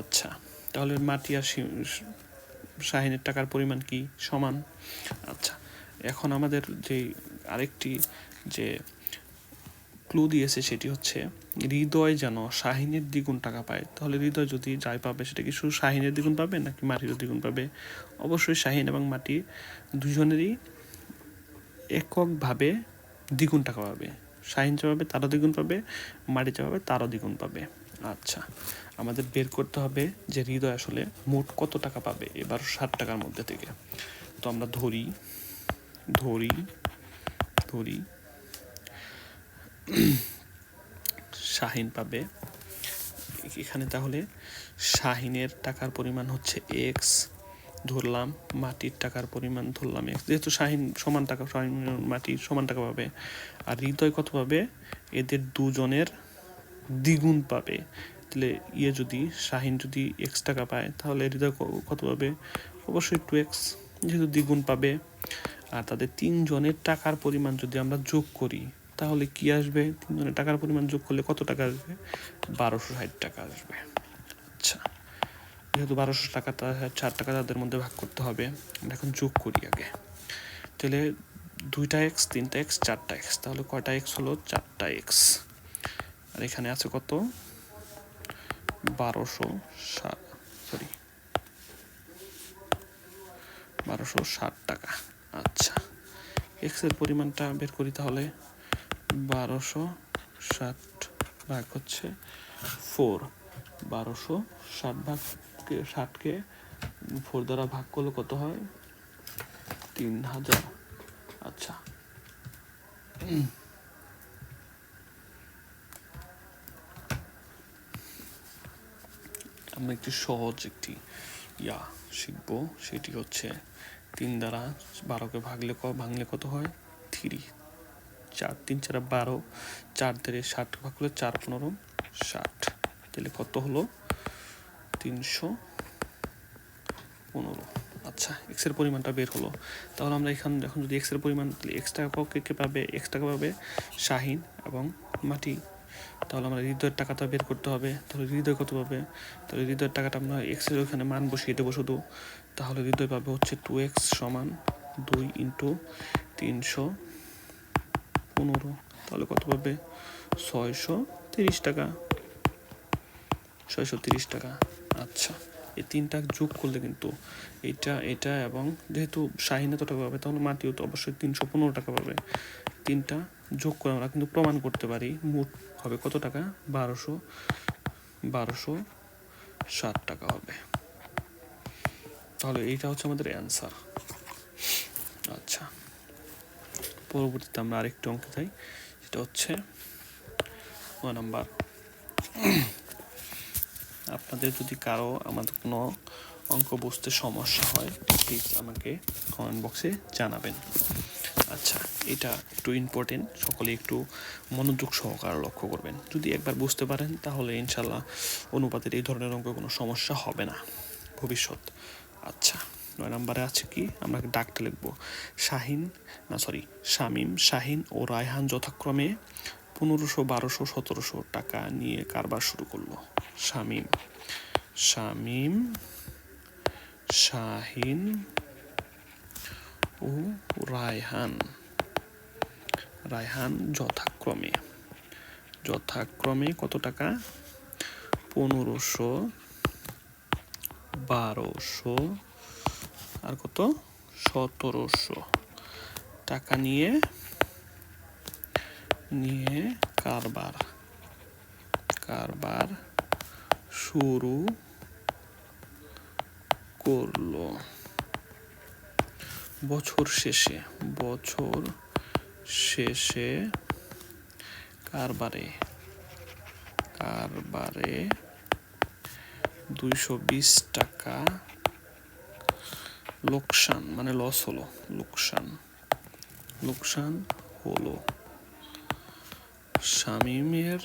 A: আচ্ছা, তাহলে মাটি আর শাহিনের টাকার পরিমাণ কি? সমান। আচ্ছা, এখন আমাদের যে আরেকটি যে ক্লু দিয়েছে, সেটি হচ্ছে হৃদয় যেন শাহিনের দ্বিগুণ টাকা পায়। তাহলে হৃদয় যদি যাই পাবে, সেটা কি শুধু শাহিনের দ্বিগুণ পাবে নাকি মাটিরও দ্বিগুণ পাবে? অবশ্যই শাহিন এবং মাটি দুজনেরই এককভাবে দ্বিগুণ টাকা পাবে। শাহিন যা পাবে তারও দ্বিগুণ পাবে, মাটি যা পাবে তারও দ্বিগুণ পাবে। আচ্ছা, আমাদের বের করতে হবে যে হৃদয় আসলে মোট কত টাকা পাবে এই 1260 টাকার মধ্যে থেকে। তো আমরা ধরি শাহিন পাবে এখানে। তাহলে শাহিনের টাকার পরিমাণ হচ্ছে এক্স ধরলাম, মাটির টাকার পরিমাণ ধরলাম এক্স, যেহেতু শাহিন সমান টাকা, শাহিন মাটির সমান টাকা পাবে। আর হৃদয় কত পাবে? এদের দুজনের দ্বিগুণ পাবে। তাহলে যদি শাহিন যদি এক্স টাকা পায় তাহলে হৃদয় কত পাবে? অবশ্যই 2x, যেহেতু দ্বিগুণ পাবে। আর তাদের তিনজনের টাকার পরিমাণ যদি আমরা যোগ করি তাহলে কি আসবে? তিনজনের টাকার পরিমাণ যোগ করলে কত টাকা আসবে? 1260 টাকা আসবে। আচ্ছা, যেহেতু 1200 টাকা, 4 টাকা তাদের মধ্যে ভাগ করতে হবে। আমরা এখন যোগ করি আগে। তাহলে 2টা এক্স, 3টা এক্স, 4টা এক্স, তাহলে কয়টা এক্স হলো? 4টা এক্স। আর এখানে আছে কত? 1260 টাকা। আচ্ছা, এক্সের পরিমাণটা বের করি তাহলে। 1260 ভাগ হচ্ছে 4, 1260 ভাগকে 60কে 4 দ্বারা ভাগ করলে কত হয়? 3000। আচ্ছা, আমরা একটি সহজ একটি শিখবো, সেটি হচ্ছে 3 দ্বারা 12কে ভাঙলে কত হয়? 3। 4 3 4 12, 4 দ্বারা 60 ভাগ করলে 4 15 60। তাহলে কত হলো? 315। আচ্ছা, এক্সের পরিমাণটা বের হলো। তাহলে আমরা এখন যদি এক্সের পরিমাণ, এক্স টাকা কে পাবে? এক্স টাকা পাবে শাহিন এবং মাটি। তাহলে আমরা হৃদয়ের টাকাটা বের করতে হবে। তাহলে হৃদয় কত পাবে? তাহলে হৃদয়ের টাকাটা আমরা এক্সের ওখানে মান বসিয়ে দেবো শুধু। তাহলে হৃদয় পাবে হচ্ছে 2x সমান 2 × 315। তাহলে কত পাবে? 630 টাকা। 630 টাকা। আচ্ছা, এই তিনটা যোগ করলে কিন্তু এটা এবং যেহেতু শাহিন এত টাকা পাবে, তাহলে মাটিও তো অবশ্যই 315 টাকা পাবে। তিনটা যোগ করে আমরা কিন্তু প্রমাণ করতে পারি মোট হবে কত টাকা? 1260 টাকা হবে। তাহলে এইটা হচ্ছে আমাদের অ্যান্সার। আচ্ছা, পরবর্তীতে আমরা আরেকটু অঙ্কে যাই, সেটা হচ্ছে 9 নাম্বার। আপনাদের যদি কারো আমাদের কোনো অঙ্ক বুঝতে সমস্যা হয় প্লিজ আমাকে কমেন্ট বক্সে জানাবেন। আচ্ছা, এটা একটু ইম্পর্টেন্ট, সকলে একটু মনোযোগ সহকারে লক্ষ্য করবেন। যদি একবার বুঝতে পারেন তাহলে ইনশাল্লাহ অনুপাতের এই ধরনের অঙ্ক কোনো সমস্যা হবে না ভবিষ্যৎ। আচ্ছা, 9 নম্বরে আছে কি? আমরা ডাকটা লিখবো। শামীম, শাহিন ও রায়হান যথাক্রমে 1500, 1200, 1700 টাকা নিয়ে কারবার শুরু করলো। শামীম, শাহিন ও রায়হান যথাক্রমে কত টাকা? 1500, 1200 আর কত? 1700 টাকা নিয়ে কারবার শুরু করলো। বছর শেষে কারবারে 220 টাকা লোকসান, মানে লস হলো, লোকসান হলো। শামীমের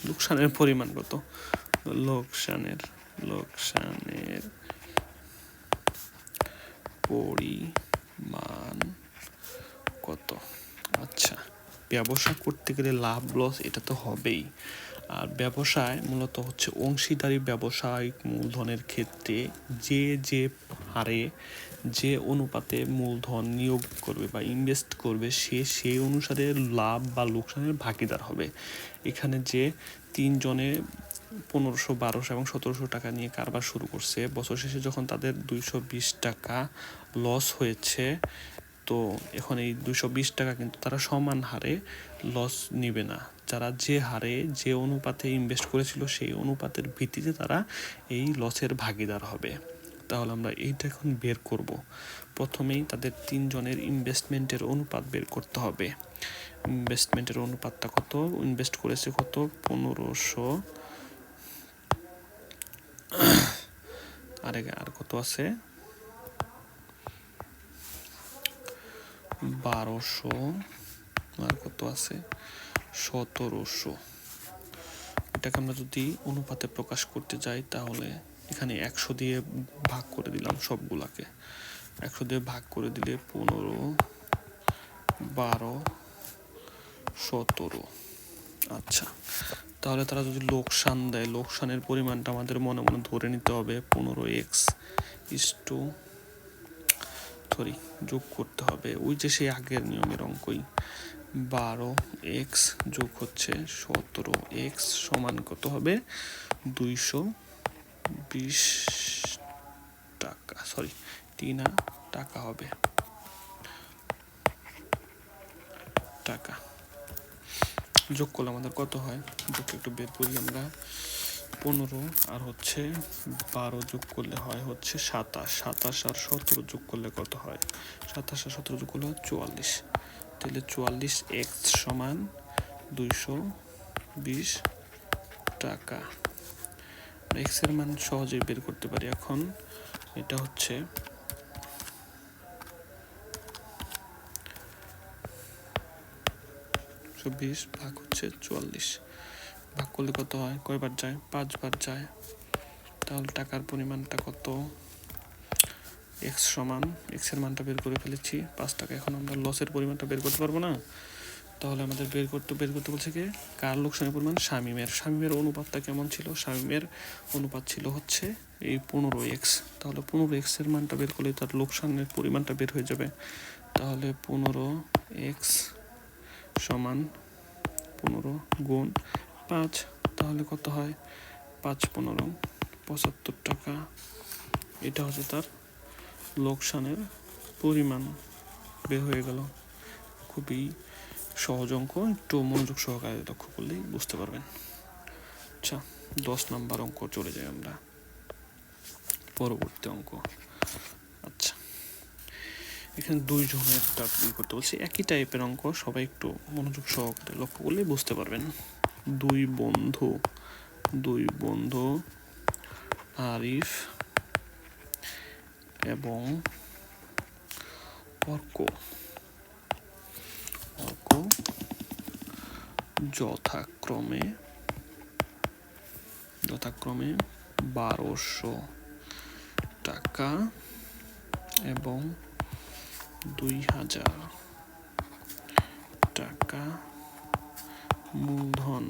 A: লোকসানের পরিমাণ কত? লোকসানের পরিমাণ কত? আচ্ছা, ব্যবসা করতে গেলে লাভ লস এটা তো হবেই। আর ব্যবসায় মূলত হচ্ছে অংশীদারি ব্যবসায়িক মূলধনের ক্ষেত্রে যে হারে যে অনুপাতে মূলধন নিয়োগ করবে বা ইনভেস্ট করবে সেই অনুসারে লাভ বা লোকসানের ভাগিদার হবে। এখানে যে তিনজনে 1500, 1200 এবং 1700 টাকা নিয়ে কারবার শুরু করছে, বছর শেষে যখন তাদের 220 টাকা লস হয়েছে, তো এখন এই 220 টাকা কিন্তু তারা সমান হারে লস নিবে না। যারা যে হারে যে অনুপাতে ইনভেস্ট করেছিল সেই অনুপাতের ভিত্তিতে তারা এই লসের ভাগিদার হবে। তাহলে আমরা এইটা এখন বের করব। প্রথমেই তাদের তিনজনের ইনভেস্টমেন্টের অনুপাত বের করতে হবে। ইনভেস্টমেন্টের অনুপাতটা কত, ইনভেস্ট করেছে কত 1500, আর কত আছে 1200, আর কত আছে 1700। এটাকে আমরা যদি অনুপাতে প্রকাশ করতে যাই তাহলে এখানে 100 দিয়ে ভাগ করে দিলাম, সবগুলাকে 100 দিয়ে ভাগ করে দিলে 15, 12, 17। আচ্ছা, তাহলে তারা যদি লোকসান দেয়, লোকসানের পরিমাণটা আমাদের মনে মনে ধরে নিতে হবে 15x যোগ করতে হবে ওই যে সেই আগের নিয়মের অঙ্কই, 12x যোগ হচ্ছে 17x সমান কত হবে 220 টাকা, টাকা হবে টাকা। যোগ করলে আমাদের কত হয়, যোগ একটু বের করি আমরা। 15 আর হচ্ছে 12 যোগ করলে হয় হচ্ছে 27, 27 আর 17 যোগ করলে কত হয়, 27 আর 17 যোগ করলে 44। তাহলে 44x সমান 220 টাকা। x এর মান সহজেই বের করতে পারি। এখন এটা হচ্ছে 20 ভাগ হচ্ছে 44, ভাগ করলে কত হয়, কয়বার যায়, 5 বার যায়। তাহলে টাকার পরিমাণটা কত, x সমান, x এর মানটা বের করে ফেলেছি 5 টাকা। এখন আমরা লসের পরিমাণটা বের করতে পারবো না, তাহলে আমাদের বের করতে বলছে কি, কার লোকসানের পরিমাণ, শামীমের অনুপাতটা কেমন ছিল, শামীমের অনুপাত ছিল হচ্ছে এই 15x। তাহলে 15x এর মানটা বের করলে তার লোকসানের পরিমাণটা বের হয়ে যাবে। তাহলে 15x সমান 15 গুণ 5, তাহলে কত হয় 5 15 75 টাকা। এটা হচ্ছে তার লোকসানের পরিমাণ বের হয়ে গেল। খুবই সহজ অঙ্ক, একটু মনোযোগ সহকারে লক্ষ্য করলেই বুঝতে পারবেন। আচ্ছা, 10 নাম্বার অঙ্ক চলে যাই আমরা, পরবর্তী অঙ্ক। আচ্ছা, এখানে দুইজনের করতে বলছি, একই টাইপের অঙ্ক, সবাই একটু মনোযোগ সহকারে লক্ষ্য করলেই বুঝতে পারবেন। দুই বন্ধু আরিফ এবং অর্ক যথাক্রমে 1200 টাকা এবং 2000 টাকা মূলধন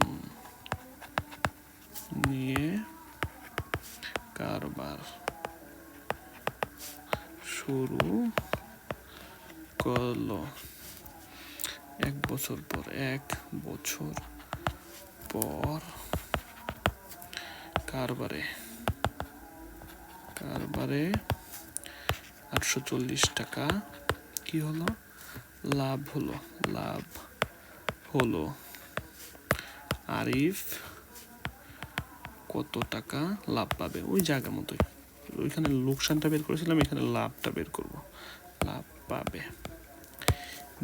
A: নিয়ে কারবার শুরু করলো। 1 বছর পর কারবারে 840 টাকা কি হলো, লাভ হলো। আরিফ কত টাকা লাভ পাবে, ওই জায়গা মতোই, ওইখানে লোকসানটা বের করেছিলাম, এখানে লাভটা বের করব। লাভ পাবে,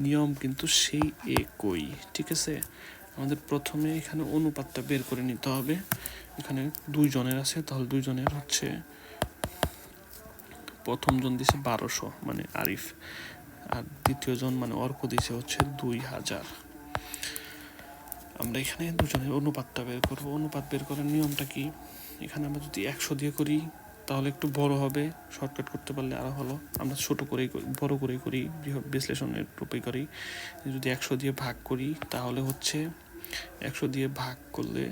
A: নিয়ম কিন্তু সেই একই, ঠিক আছে। আমাদের প্রথমে এখানে অনুপাতটা বের করে নিতে হবে। এখানে দুইজনের আছে, তাহলে দুইজনের হচ্ছে প্রথম জন দিছে 1200 মানে আরিফ, আর দ্বিতীয় জন মানে অর্ক দিছে হচ্ছে 2000। আমরা এখানে দুজনের অনুপাতটা বের করব। অনুপাত বের করার নিয়মটা কি, এখানে আমরা যদি 100 দিয়ে করি তাহলে একটু বড় হবে, শর্টকাট করতে পারলে আরো ভালো। আমরা ছোট করেই বড় করেই করি, বিশ্লেষণের রূপে করি। যদি 100 দিয়ে ভাগ করি তাহলে হচ্ছে 100 দিয়ে ভাগ করলে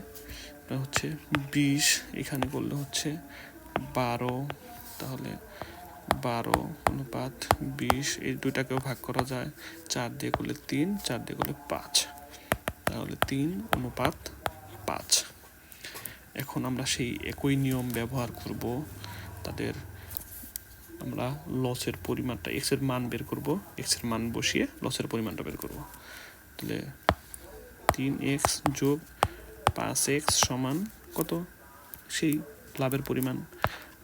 A: হচ্ছে 20, এখানে করলে হচ্ছে 12, তাহলে 12 অনুপাত 20, এই দুইটাকেও ভাগ করা যায়। 4 দিয়ে করলে 3, 4 দিয়ে করলে 5, তাহলে 3 অনুপাত 5। এখন আমরা সেই একই নিয়ম ব্যবহার করব, তাদের আমরা লসের পরিমাণটা, x এর মান বের করব, x এর মান বসিয়ে লসের পরিমাণটা বের করব। তাহলে 3x যোগ 5x সমান কত, সেই লাভের পরিমাণ।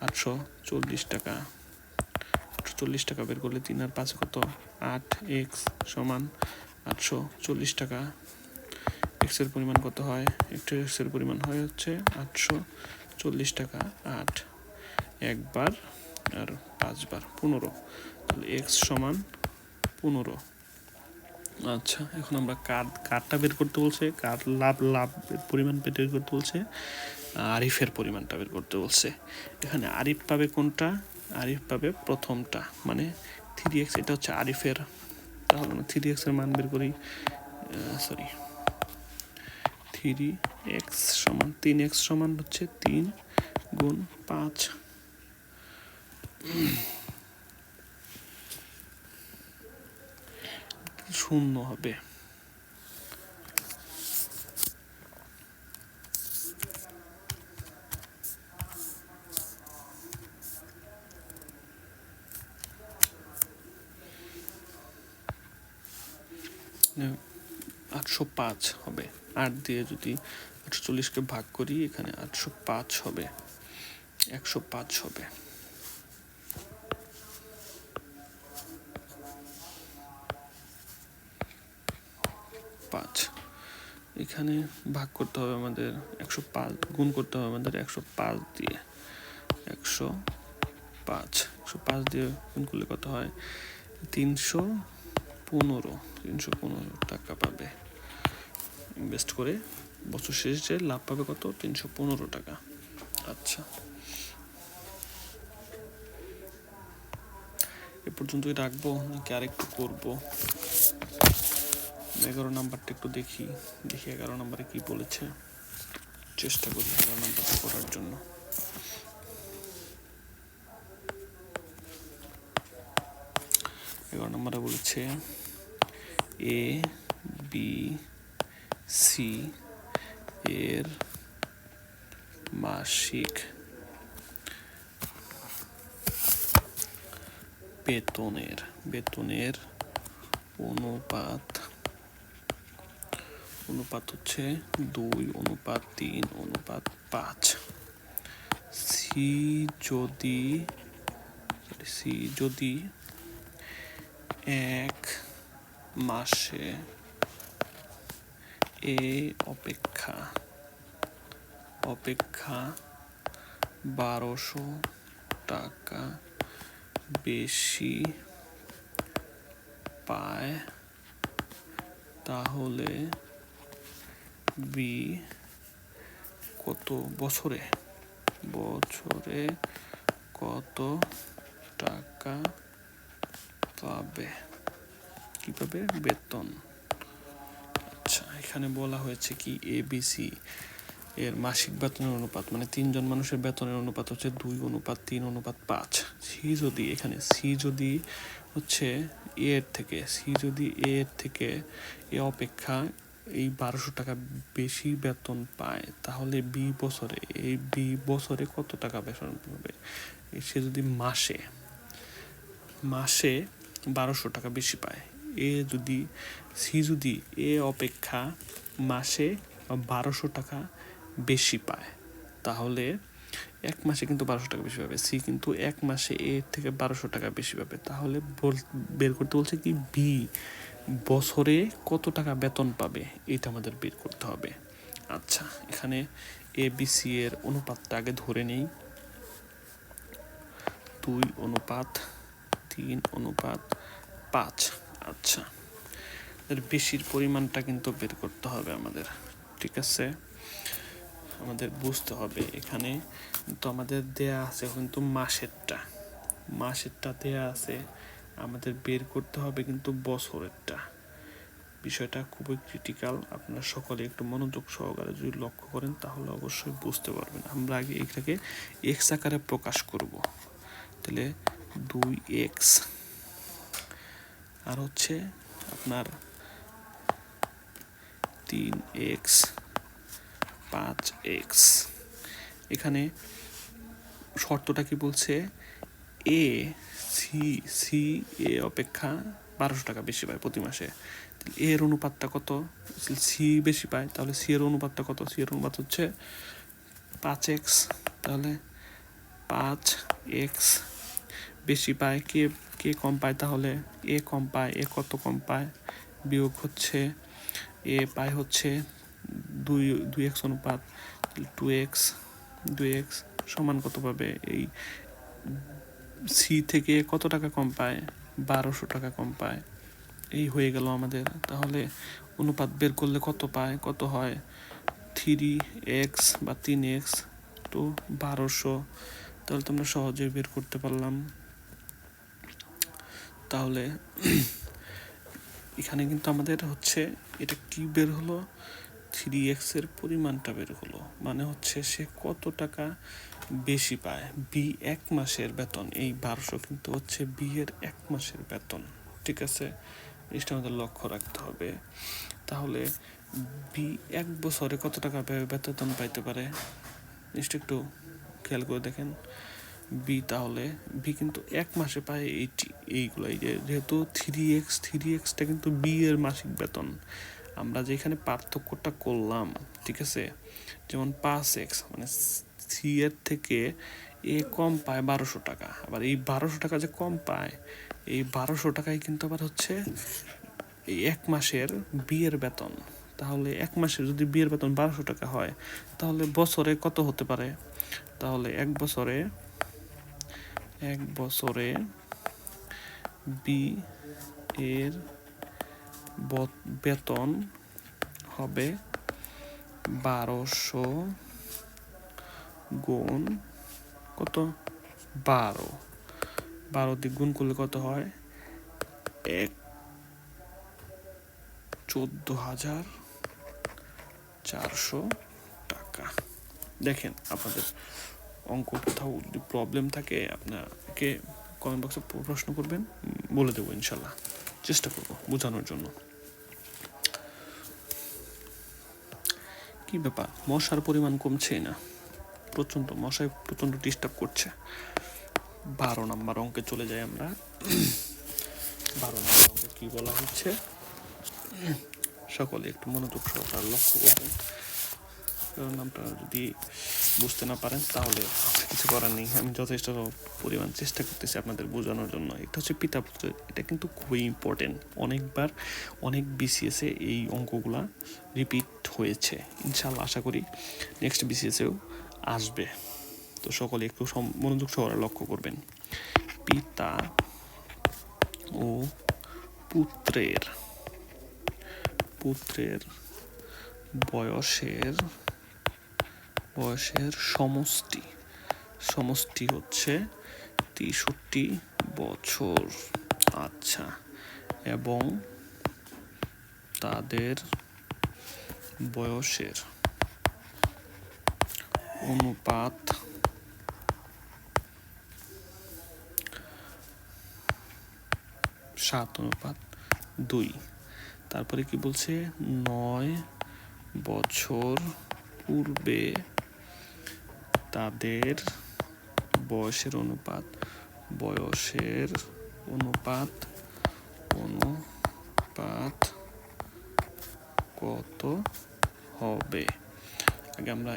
A: 840 টাকা। 840 টাকা বের করলে 3 আর 5 কত? 8x সমান 840 টাকা। এক্সের পরিমাণ কত হয়? এক্সের পরিমাণ হয় হচ্ছে 840 টাকা। 8 একবার আর 5 বার 15, তাহলে এক্স সমান 15। আচ্ছা, এখন আমরা কারটা বের করতে বলছে, কার লাভের পরিমাণ বের করতে বলছে, আরিফের পরিমাণটা বের করতে বলছে। এখানে আরিফ পাবে কোনটা? আরিফ পাবে প্রথমটা, মানে 3x। এটা হচ্ছে আরিফের, তাহলে 3x এর মান বের করি। 3x সমান 3x সমান হচ্ছে 3 গুণ 5, শূন্য হবে। Yeah. 805 হবে। 8 দিয়ে যদি 840কে ভাগ করি, এখানে 805 হবে, 105 হবে। এখানে ভাগ করতে হবে আমাদের 105, গুণ করতে হবে আমাদের 105 দিয়ে। 105 দিয়ে গুণ করলে কত হয়? 315 টাকা পাবে। ইনভেস্ট করে বছর শেষে লাভ পাবে কত? 315 টাকা। আচ্ছা, এ পর্যন্তই রাখবো নাকি আরেকটু করবো? 11 নাম্বারটা একটু দেখি 11 নাম্বারে কি বলেছে, চেষ্টা করি 11 নাম্বারটা করার জন্য। নাম্বারে বলেছে এ বি সি এর মাসিক বেতনের অনুপাত হচ্ছে 2:3:5। সি যদি এক মাসে এ অপেক্ষা 1200 টাকা বেশি পায়, তাহলে বি কত বছরে কত টাকা পাবে? কি পাবে? বেতন। আচ্ছা, এখানে বলা হয়েছে কি ABC এর মাসিক বেতনের অনুপাত, মানে 3 জন মানুষের বেতনের অনুপাত হচ্ছে 2:3:5। সি যদি হচ্ছে এর থেকে এ অপেক্ষা এই 1200 টাকা বেশি বেতন পায়, তাহলে বি বছরে কত টাকা বেতন পাবে? সে যদি মাসে 1200 টাকা বেশি পায়, সি যদি এ অপেক্ষা মাসে 1200 টাকা বেশি পায়, তাহলে এক মাসে কিন্তু 1200 টাকা বেশি পাবে। সি কিন্তু এক মাসে এর থেকে 1200 টাকা বেশি পাবে, তাহলে বের করতে বলছে কি বি বছরে কত টাকা বেতন পাবে, এটা আমাদের বের করতে হবে। আচ্ছা, এখানে ABC এর অনুপাতটা আগে ধরে নেই, 2:3:5। আচ্ছা, এর বেশির পরিমাণটা কিন্তু বের করতে হবে আমাদের, ঠিক আছে? আমাদের বুঝতে হবে এখানে তো আমাদের দেয়া আছে কিন্তু মাসেরটা দেয়া আছে, আমাদের বের করতে হবে কিন্তু বছরেরটা। বিষয়টা খুবই ক্রিটিক্যাল, আপনারা সকলে একটু মনোযোগ সহকারে যদি লক্ষ্য করেন তাহলে অবশ্যই বুঝতে পারবেন। আমরা আগে এটাকে এক্স আকারে প্রকাশ করব, তাহলে 2x আর হচ্ছে আপনার 3x 5x। এখানে শর্তটা কি বলছে? সি এ অপেক্ষা 1200 টাকা বেশি পায় প্রতি মাসে, এর অনুপাতটা কত? সি বেশি পায়, তাহলে সি এর অনুপাতটা কত? সি এর অনুপাত হচ্ছে 5x, তাহলে 5x বেশি পায়, কে কে কম পায়, তাহলে এ কম পায়। এ কত কম পায়? বিয়োগ হচ্ছে এ পায় হচ্ছে 2x অনুপাত 2x সমান কত পাবে? এই সি থেকে কত টাকা কম পায়? 1200 টাকা কম পায়। এই হয়ে গেল আমাদের। তাহলে অনুপাত বের করলে কত পায়? কত হয়? 3x বা 3x টু 1200। তাহলে তোমরা সহজে বের করতে পারলাম। তাহলে এখানে কিন্তু আমাদের হচ্ছে এটা কি বের হলো? 3x এর পরিমাণটা বের হলো, মানে হচ্ছে সে কত টাকা বেশি পায়। বি 1 মাসের বেতন, এই 1200 কিন্তু হচ্ছে বি এর 1 মাসের বেতন। ঠিক আছে, জিনিসটা আমাদের লক্ষ্য রাখতে হবে। তাহলে বি 1 বছরে কত টাকা বেতন পাইতে পারে? জিনিসটা একটু খেয়াল করে দেখেন। বি তাহলে বি কিন্তু 1 মাসে পায় এইগুলাই, যেহেতু 3xটা কিন্তু বি এর মাসিক বেতন। আমরা যে এখানে পার্থক্যটা করলাম, ঠিক আছে, যেমন 5x মানে সি এর থেকে এ কম পায় 1200 টাকা। আবার এই 1200 টাকা যে কম পায়, এই 1200 টাকায় কিন্তু আবার হচ্ছে এই 1 মাসের বিয়ের বেতন। তাহলে 1 মাসের যদি বিয়ের বেতন 1200 টাকা হয়, তাহলে বছরে কত হতে পারে? তাহলে এক বছরে বি এর বেতন হবে 1200 গুণ কত? 12 দিয়ে গুণ করলে কত হয়? 14,400 টাকা। দেখেন, আপনাদের অঙ্ক কোথাও যদি প্রবলেম থাকে আপনাকে কমেন্ট বক্সে প্রশ্ন করবেন, বলে দেবো ইনশাল্লাহ, চেষ্টা করবো বোঝানোর জন্য। কি ব্যাপার, মশার পরিমাণ কমছে না, মশায় প্রচণ্ড ডিস্টার্ব করছে। 12 নম্বর অঙ্কে চলে যাই আমরা। 12 নম্বর অঙ্কে কি বলা হচ্ছে সকলে একটু মনোযোগ সহকারে লক্ষ্য করবেন, কারণ আপনারা যদি বুঝতে না পারেন তাহলে কিছু করার নেই। আমি যথেষ্ট পরিমাণ চেষ্টা করতেছি আপনাদের বোঝানোর জন্য। এটা হচ্ছে পিতা পুত্র, এটা কিন্তু খুবই ইম্পর্টেন্ট। অনেক বিসিএসে এই অঙ্কগুলা রিপিট হয়েছে, ইনশাল্লাহ আশা করি নেক্সট বিসিএসেও আসবে। তো সকলে একটু মনোযোগ সহকারে লক্ষ্য করবেন। পিতা ও পুত্রের বয়সের সমষ্টি হচ্ছে 63 বছর। আচ্ছা, এবং তাদের বয়সের অনুপাত 7:2। তারপরে কি বলছে? 9 বছর পূর্বে তাদের বয়সের অনুপাত কত হবে? আগে আমরা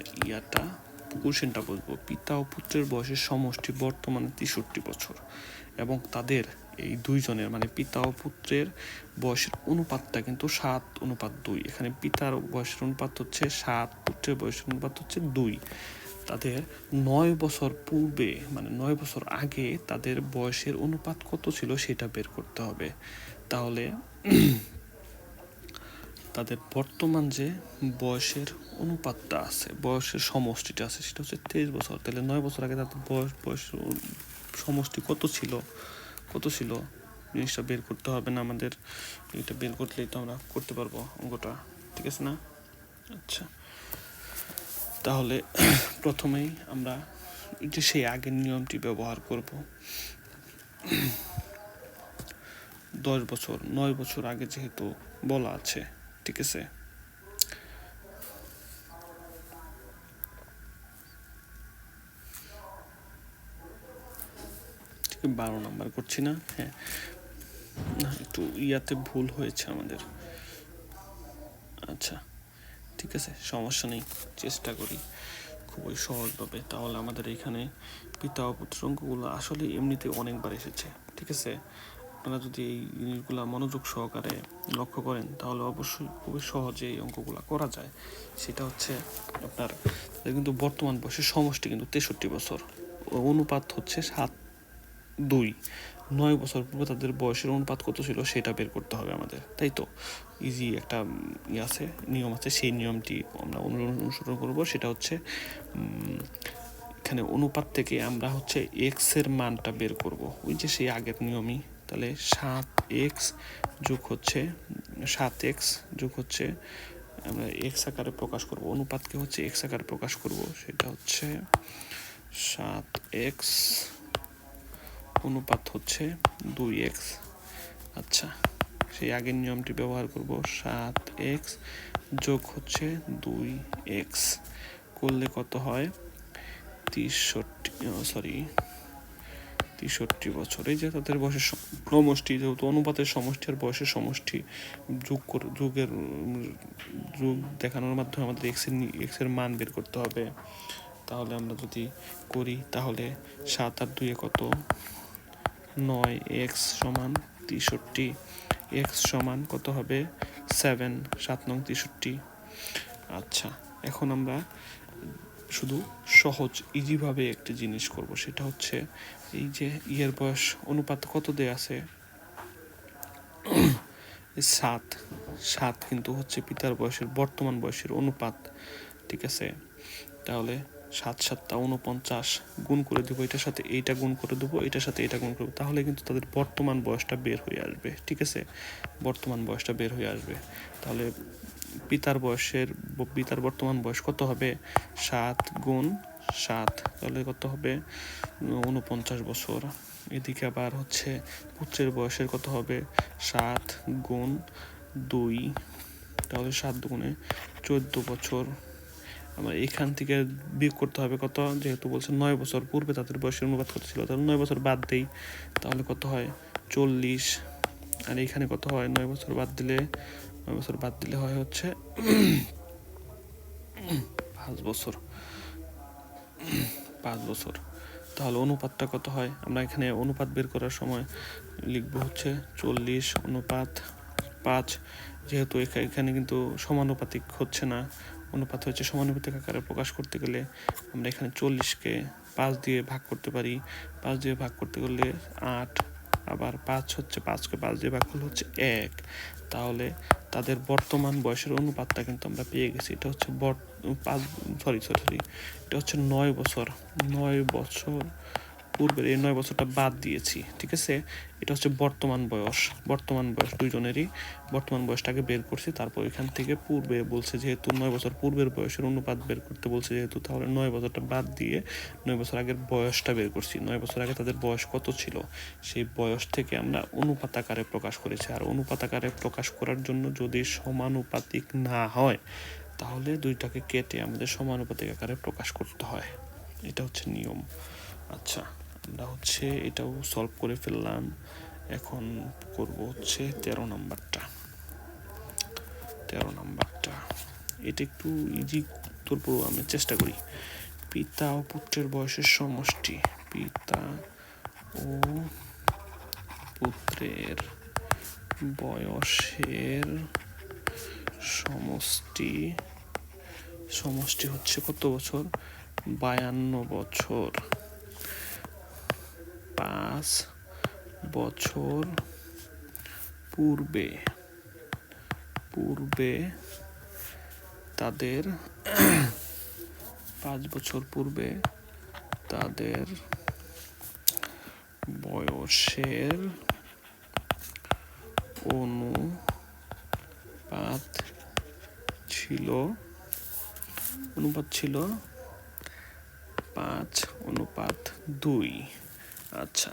A: কোশ্চেনটা বুঝবো। পিতা ও পুত্রের বয়সের সমষ্টি বর্তমানে 63 বছর, এবং তাদের এই দুইজনের মানে পিতা ও পুত্রের বয়সের অনুপাতটা কিন্তু 7:2। এখানে পিতার বয়সের অনুপাত হচ্ছে 7, পুত্রের বয়সের অনুপাত হচ্ছে 2। তাদের 9 বছর পূর্বে মানে 9 বছর আগে তাদের বয়সের অনুপাত কত ছিল সেটা বের করতে হবে। তাহলে তাদের বর্তমান যে বয়সের অনুপাতটা আছে, বয়সের সমষ্টিটা আছে, সেটা হচ্ছে 23 বছর। তাহলে 9 বছর আগে তাদের বয়সের সমষ্টি কত ছিল জিনিসটা বের করতে হবে না আমাদের। এটা বের করলেই তো আমরা করতে পারবো অঙ্কটা, ঠিক আছে না? আচ্ছা, তাহলে প্রথমেই আমরা সেই আগের নিয়মটি ব্যবহার করব। 9 বছর আগে যেহেতু বলা আছে, ঠিক আছে। ঠিক 12 নাম্বার করছি না? হ্যাঁ, না একটু ভুল হয়েছে আমাদের। আচ্ছা, ঠিক আছে, সমস্যা নেই, চেষ্টা করি খুবই সহজভাবে। তাহলে আমাদের এখানে পিতা ও পুত্রের অঙ্কগুলো আসলে এমনিতে অনেকবার এসেছে, ঠিক আছে। আপনারা যদি এই জিনিসগুলো মনোযোগ সহকারে লক্ষ্য করেন তাহলে অবশ্যই খুবই সহজে এই অঙ্কগুলো করা যায়। সেটা হচ্ছে আপনার কিন্তু বর্তমান বয়সের সমষ্টি কিন্তু 63 বছর, অনুপাত হচ্ছে 7:2। 9 বছর পূর্বে তাদের বয়সের অনুপাত কত ছিল সেটা বের করতে হবে আমাদের, তাই তো। ইজি একটা আছে, নিয়ম আছে, সেই নিয়মটি আমরা অনুসরণ করব। সেটা হচ্ছে এখানে অনুপাত থেকে আমরা হচ্ছে এক্স এর মানটা বের করব, ওই যে সেই আগের নিয়মই। তাহলে 7x যোগ হচ্ছে 7x যোগ হচ্ছে আমরা এক্স আকারে প্রকাশ করব, অনুপাতকে হচ্ছে এক্স আকারে প্রকাশ করব। সেটা হচ্ছে 7x অনুপাত হচ্ছে 2x। আচ্ছা, সেই আগের নিয়মটি ব্যবহার করব। 7x যোগ হচ্ছে 2x করলে কত হয়? 63 বছর। এই যে তাদের বয়সের সমষ্টি, যেহেতু অনুপাতের সমষ্টি আর বয়সের সমষ্টি যোগ দেখানোর মাধ্যমে আমাদের এক্স এর মান বের করতে হবে। তাহলে আমরা যদি করি তাহলে 7 আর 2 কত? 9x সমান 63, এক্স সমান কত হবে? 7, 7 নং 63। আচ্ছা, এখন আমরা শুধু সহজ ইজিভাবে একটি জিনিস করব, সেটা হচ্ছে এই যে ইয়ের বয়স অনুপাত কত দেয়া আছে? 7 কিন্তু হচ্ছে পিতার বয়সের বর্তমান বয়সের অনুপাত, ঠিক আছে। তাহলে 7 7 49 গুণ করে দেবো, এটার সাথে এইটা গুণ করে দেবো, এটার সাথে এটা গুণ করবো, তাহলে কিন্তু তাদের বর্তমান বয়সটা বের হয়ে আসবে, ঠিক আছে। বর্তমান বয়সটা বের হয়ে আসবে। তাহলে পিতার বর্তমান বয়স কত হবে? 7 গুণ 7, তাহলে কত হবে? 49 বছর। এদিকে আবার হচ্ছে পুত্রের বয়সের কত হবে? 7 গুণ 2, তাহলে 7 দুগুণে 14 বছর। আমরা এখান থেকে বিয়োগ করতে হবে কত? যেহেতু বলছে 9 বছর পূর্বে তাদের বয়সের অনুপাত কত ছিল, তাহলে 9 বছর বাদ দেই, তাহলে কত হয়? 40। আর এখানে কত হয়? 9 বছর বাদ দিলে হয় হচ্ছে 5 বছর। তাহলে অনুপাতটা কত হয়? আমরা এখানে অনুপাত বের করার সময় লিখবো হচ্ছে 40 অনুপাত 5। যেহেতু এখানে কিন্তু সমানুপাতিক হচ্ছে না, অনুপাত হচ্ছে সমানুপাতিক আকারে প্রকাশ করতে গেলে আমরা এখানে 40কে 5 দিয়ে ভাগ করতে পারি। 5 দিয়ে ভাগ করতে গেলে 8, আবার 5কে 5 দিয়ে ভাগ করলে হচ্ছে 1। তাহলে তাদের বর্তমান বয়সের অনুপাতটা কিন্তু আমরা পেয়ে গেছি। এটা হচ্ছে এটা হচ্ছে 9 বছর। 9 বছর পূর্বের এই 9 বছরটা বাদ দিয়েছি, ঠিক আছে। এটা হচ্ছে বর্তমান বয়স দুইজনেরই বর্তমান বয়সটাকে বের করছি। তারপর এখান থেকে পূর্বে বলছে, যেহেতু 9 বছর পূর্বের বয়সের অনুপাত বের করতে বলছে যেহেতু, তাহলে 9 বছরটা বাদ দিয়ে 9 বছর আগের বয়সটা বের করছি। 9 বছর আগে তাদের বয়স কত ছিল সেই বয়স থেকে আমরা অনুপাত আকারে প্রকাশ করেছি। আর অনুপাত আকারে প্রকাশ করার জন্য যদি সমানুপাতিক না হয় তাহলে দুইটাকে কেটে আমাদের সমানুপাতিক আকারে প্রকাশ করতে হয়। এটা হচ্ছে নিয়ম। আচ্ছা, আমরা হচ্ছে এটাও সলভ করে ফেললাম। এখন করব হচ্ছে 13 নাম্বারটা। এটা একটু ইজি করবো, আমি চেষ্টা করি। পিতা ও পুত্রের বয়সের সমষ্টি। পিতা ও পুত্রের বয়সের সমষ্টি হচ্ছে কত বছর? 52 বছর। 5 বছর পূর্বে তাদের 5 বছর পূর্বে তাদের বয়সের অনুপাত ছিল 5:2। আচ্ছা,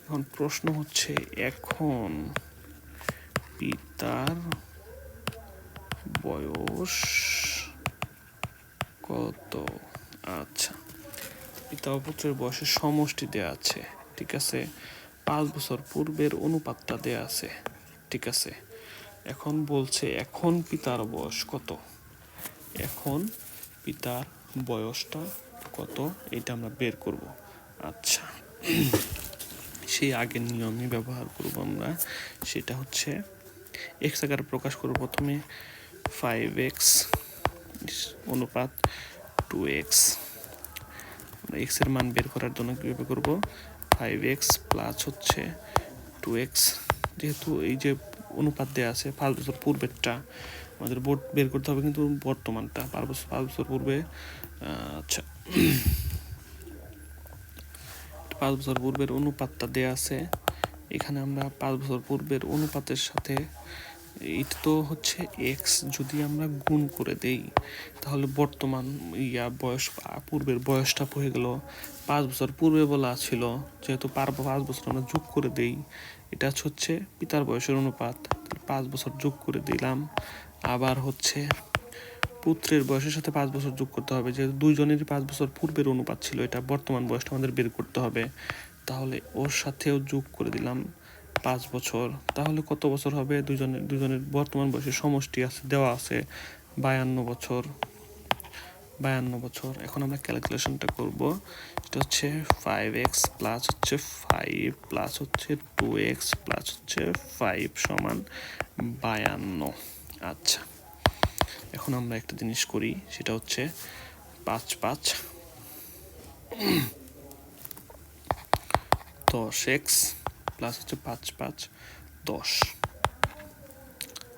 A: এখন প্রশ্ন হচ্ছে, এখন পিতার বয়স কত? আচ্ছা, পিতা ও পুত্রের বয়সের সমষ্টি দেয়া আছে, ঠিক আছে। 5 বছর পূর্বের অনুপাতটা দেয়া আছে, ঠিক আছে। এখন বলছে এখন পিতার বয়স কত? এখন পিতার বয়সটা কত এটা আমরা বের করব। আচ্ছা, সেই আগের নিয়মই ব্যবহার করব আমরা। সেটা হচ্ছে এক্স আকারে প্রকাশ করব প্রথমে 5x অনুপাত 2x। আমরা এক্স এর মান বের করার জন্য কীভাবে করব, 5x প্লাস হচ্ছে 2x। যেহেতু এই যে অনুপাত দেওয়া আছে 5 বছর পূর্বেরটা আমাদের বের করতে হবে, কিন্তু বর্তমানটা 5 বছর পূর্বে। আচ্ছা, 5 বছর পূর্বের অনুপাতটা দেওয়া আছে এখানে। আমরা 5 বছর পূর্বের অনুপাতের সাথে এটা তো হচ্ছে এক্স, যদি আমরা গুণ করে দেই তাহলে বর্তমান বয়স পূর্বের বয়সটা হয়ে গেল 5 বছর পূর্বে বলা ছিল, যেহেতু 5 বছর আমরা যোগ করে দেই, এটা হচ্ছে পিতার বয়সের অনুপাত, 5 বছর যোগ করে দিলাম। আবার হচ্ছে পুত্রের বয়সের সাথে 5 বছর যোগ করতে হবে, যেহেতু দুইজনেরই 5 বছর পূর্বের অনুপাত ছিল, এটা বর্তমান বয়সটা আমাদের বের করতে হবে। তাহলে ওর সাথেও যোগ করে দিলাম 5 বছর। তাহলে কত বছর হবে, দুজনের বর্তমান বয়সের সমষ্টি আছে দেওয়া আছে 52 বছর। 52 বছর। এখন আমরা ক্যালকুলেশনটা করব। এটা হচ্ছে 5x প্লাস হচ্ছে 5 প্লাস হচ্ছে 2x প্লাস হচ্ছে 5 সমান 52। আচ্ছা, এখন আমরা একটা জিনিস করি, সেটা হচ্ছে 5 5 10x প্লাস হচ্ছে 5 5 10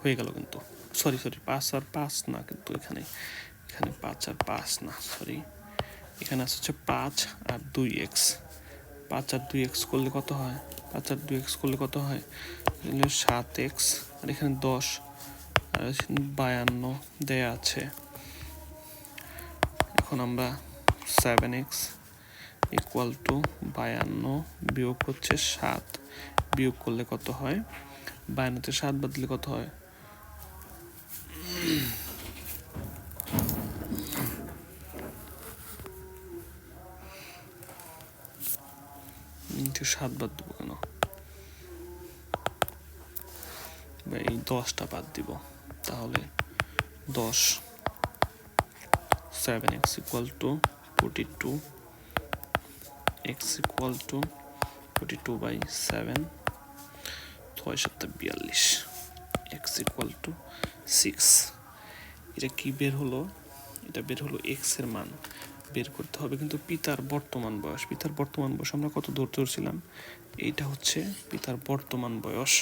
A: হয়ে গেল। কিন্তু সরি 5 আর 5 না, কিন্তু এখানে 5 আর 5 না, সরি, এখানে আছে হচ্ছে 5 আর 2x। 5 আর 2x করলে কত হয়, 5 আর 2x করলে কত হয়, 7x, আর এখানে 10 আর 52 দেয়া আছে। এখন আমরা 7x ইকুয়াল টু 52 বিয়োগ হচ্ছে 7, বিয়োগ করলে কত হয়, 52তে 7 বাদ দিলে কত হয়, 7 বাদ দেবো কেন, এই 10টা বাদ দিব, তাহলে 10 7x equal to 42, x equal to 42/7, 6 7 42, x equal to 6। এটা কি বের হলো, এটা বের হলো x এর মান বের করতে হবে, কিন্তু পিতার বর্তমান বয়স, আমরা কত দূর ধরছিলাম, এইটা হচ্ছে পিতার বর্তমান বয়স,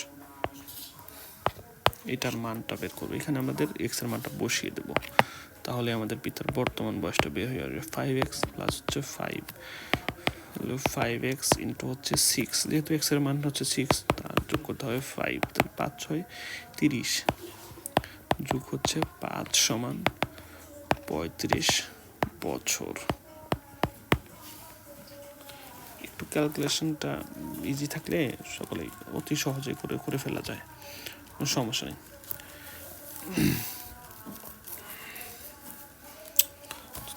A: এটার মানটা বের করবো। এখানে আমাদের x এর মানটা বসিয়ে দেব, তাহলে আমাদের পিতার বর্তমান বয়সটা বের হয়ে যাবে 5x প্লাস হচ্ছে 5x ইন্টু হচ্ছে 6, যেহেতু x এর মান হচ্ছে 6, তার যোগ করতে হবে 5, তাহলে 5 6 30 যোগ হচ্ছে 5 সমান 35 বছর। একটু ক্যালকুলেশনটা ইজি থাকলে সকলেই অতি সহজে করে ফেলা যায়, কোনো সমস্যা নেই।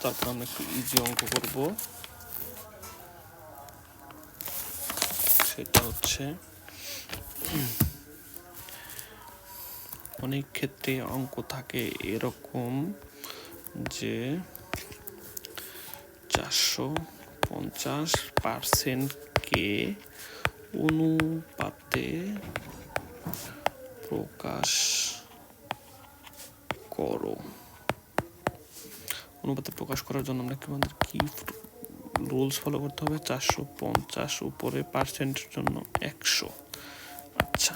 A: তারপর আমরা একটু ইজি অঙ্ক করব, সেটা হচ্ছে অনেক ক্ষেত্রে অঙ্ক থাকে এরকম যে 450%কে অনুপাতে প্রকাশ করো। অনুপাতে প্রকাশ করার জন্য আমরা আমাদের কি রুলস ফলো করতে হবে, 450 উপরে পার্সেন্টের জন্য 100। আচ্ছা,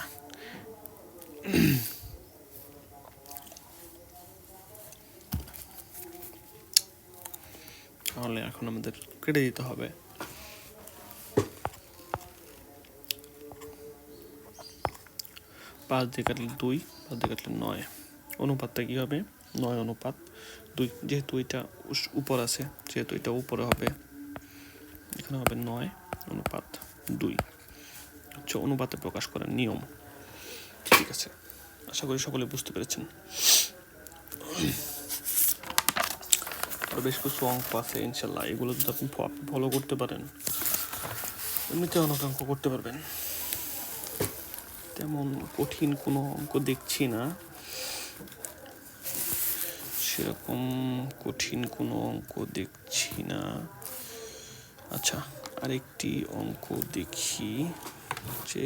A: তাহলে এখন আমাদের কেটে দিতে হবে। 5 দিয়ে কাটলে 2, 5 দিয়ে কাটলে 9, অনুপাতটা কি হবে 9/2, যেহেতু এটা উপর আছে, যেহেতু এটা উপরে হবে, এখানে হবে 9/2, হচ্ছে অনুপাতে প্রকাশ করার নিয়ম। ঠিক আছে, আশা করি সকলে বুঝতে পেরেছেন। আর বেশ কিছু অঙ্ক আছে ইনশাল্লাহ, এগুলো যদি আপনি ফলো করতে পারেন এমনিতে অনেক অঙ্ক করতে পারবেন। তেমন কঠিন কোনো অঙ্ক দেখছি না, সেরকম কঠিন কোনো অঙ্ক দেখছি না। আচ্ছা, আরেকটি অঙ্ক দেখি যে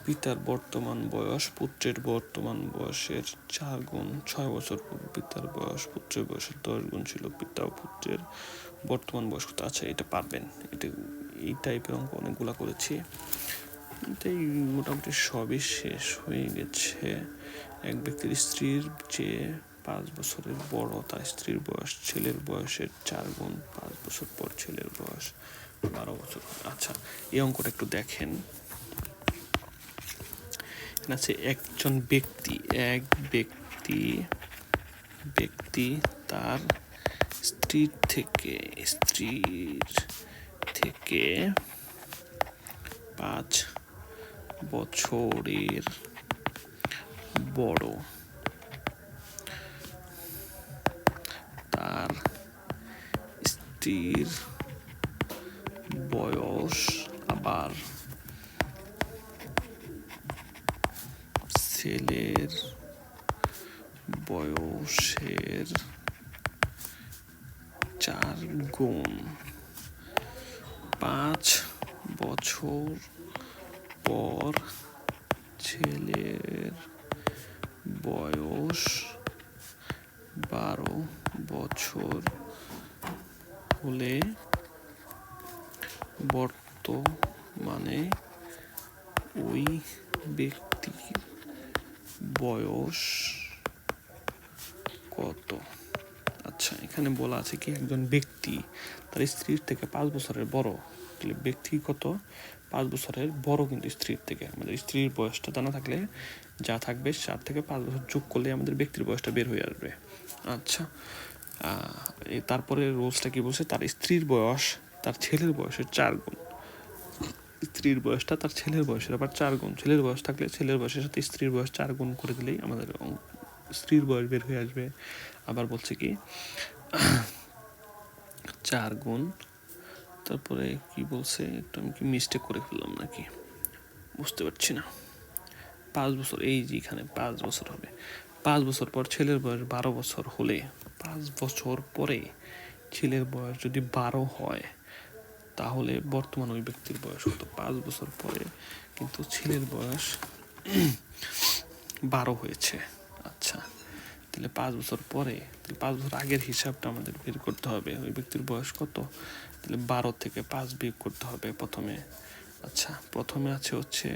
A: পিতার বর্তমান বয়স পুত্রের বর্তমান বয়সের 4 গুণ। 6 বছর পর পিতার বয়স পুত্রের বয়সের 10 গুণ ছিল। পিতা ও পুত্রের বর্তমান বয়স কত? আচ্ছা, এটা পারবেন। এটা এই টাইপের অঙ্ক অনেকগুলা করেছি। এটাই মোটামুটি সবই শেষ হয়ে গেছে। এক ব্যক্তির স্ত্রীর চেয়ে 5 বছরের বড় তার স্ত্রীর বয়স ছেলের বয়সের 4 গুণ। 5 বছর পর ছেলের বয়স 12 বছর। আচ্ছা, এই অঙ্কটা একটু দেখেন। আছে একজন ব্যক্তি তার স্ত্রীর থেকে 5 বছরের বড়। তার স্ত্রীর বয়স আবার ছেলের বয়সের 4 গুণ। 5 বছর পর ছেলের বয়স 12 বছর হলে বর্তমানে ওই ব্যক্তির বয়স কত? আচ্ছা, এখানে বলা আছে কি একজন ব্যক্তি তার স্ত্রীর থেকে 5 বছরের বড়। তাহলে ব্যক্তি কত? 5 বছরের বড়, কিন্তু স্ত্রীর থেকে। আমাদের স্ত্রীর বয়সটা জানা থাকলে যা থাকবে 4 থেকে 5 বছর যোগ করলে আমাদের ব্যক্তির বয়সটা বের হয়ে আসবে। আচ্ছা, তারপরে রোলসটা কি বলছে? তার স্ত্রীর বয়স তার ছেলের বয়সের 4 গুণ। স্ত্রীর বয়সটা তার ছেলের বয়সের আবার 4 গুণ। ছেলের বয়স থাকলে ছেলের বয়সের সাথে স্ত্রীর বয়স 4 গুণ করে দিলেই আমাদের স্ত্রীর বয়স বের হয়ে আসবে। আবার বলছে কি 4 গুণ, তারপরে কি বলছে একটু আমি কি মিস্টেক করে ফেললাম নাকি বুঝতে পারছি না। 5 বছর, এই যে এখানে 5 বছর হবে। 5 বছর পর ছেলের বয়স 12 বছর হলে 5 বছর পরে ছেলের বয়স যদি 12 হয় তাহলে বর্তমান ওই ব্যক্তির বয়স কত? 5 বছর পরে কিন্তু ছেলের বয়স 12 হয়েছে। আচ্ছা, তাহলে 5 বছর পরে, তাহলে 5 বছর আগের হিসাবটা আমাদের বের করতে হবে। ওই ব্যক্তির বয়স কত? তাহলে 12 থেকে 5 বিয়োগ করতে হবে প্রথমে। আচ্ছা, প্রথমে আছে হচ্ছে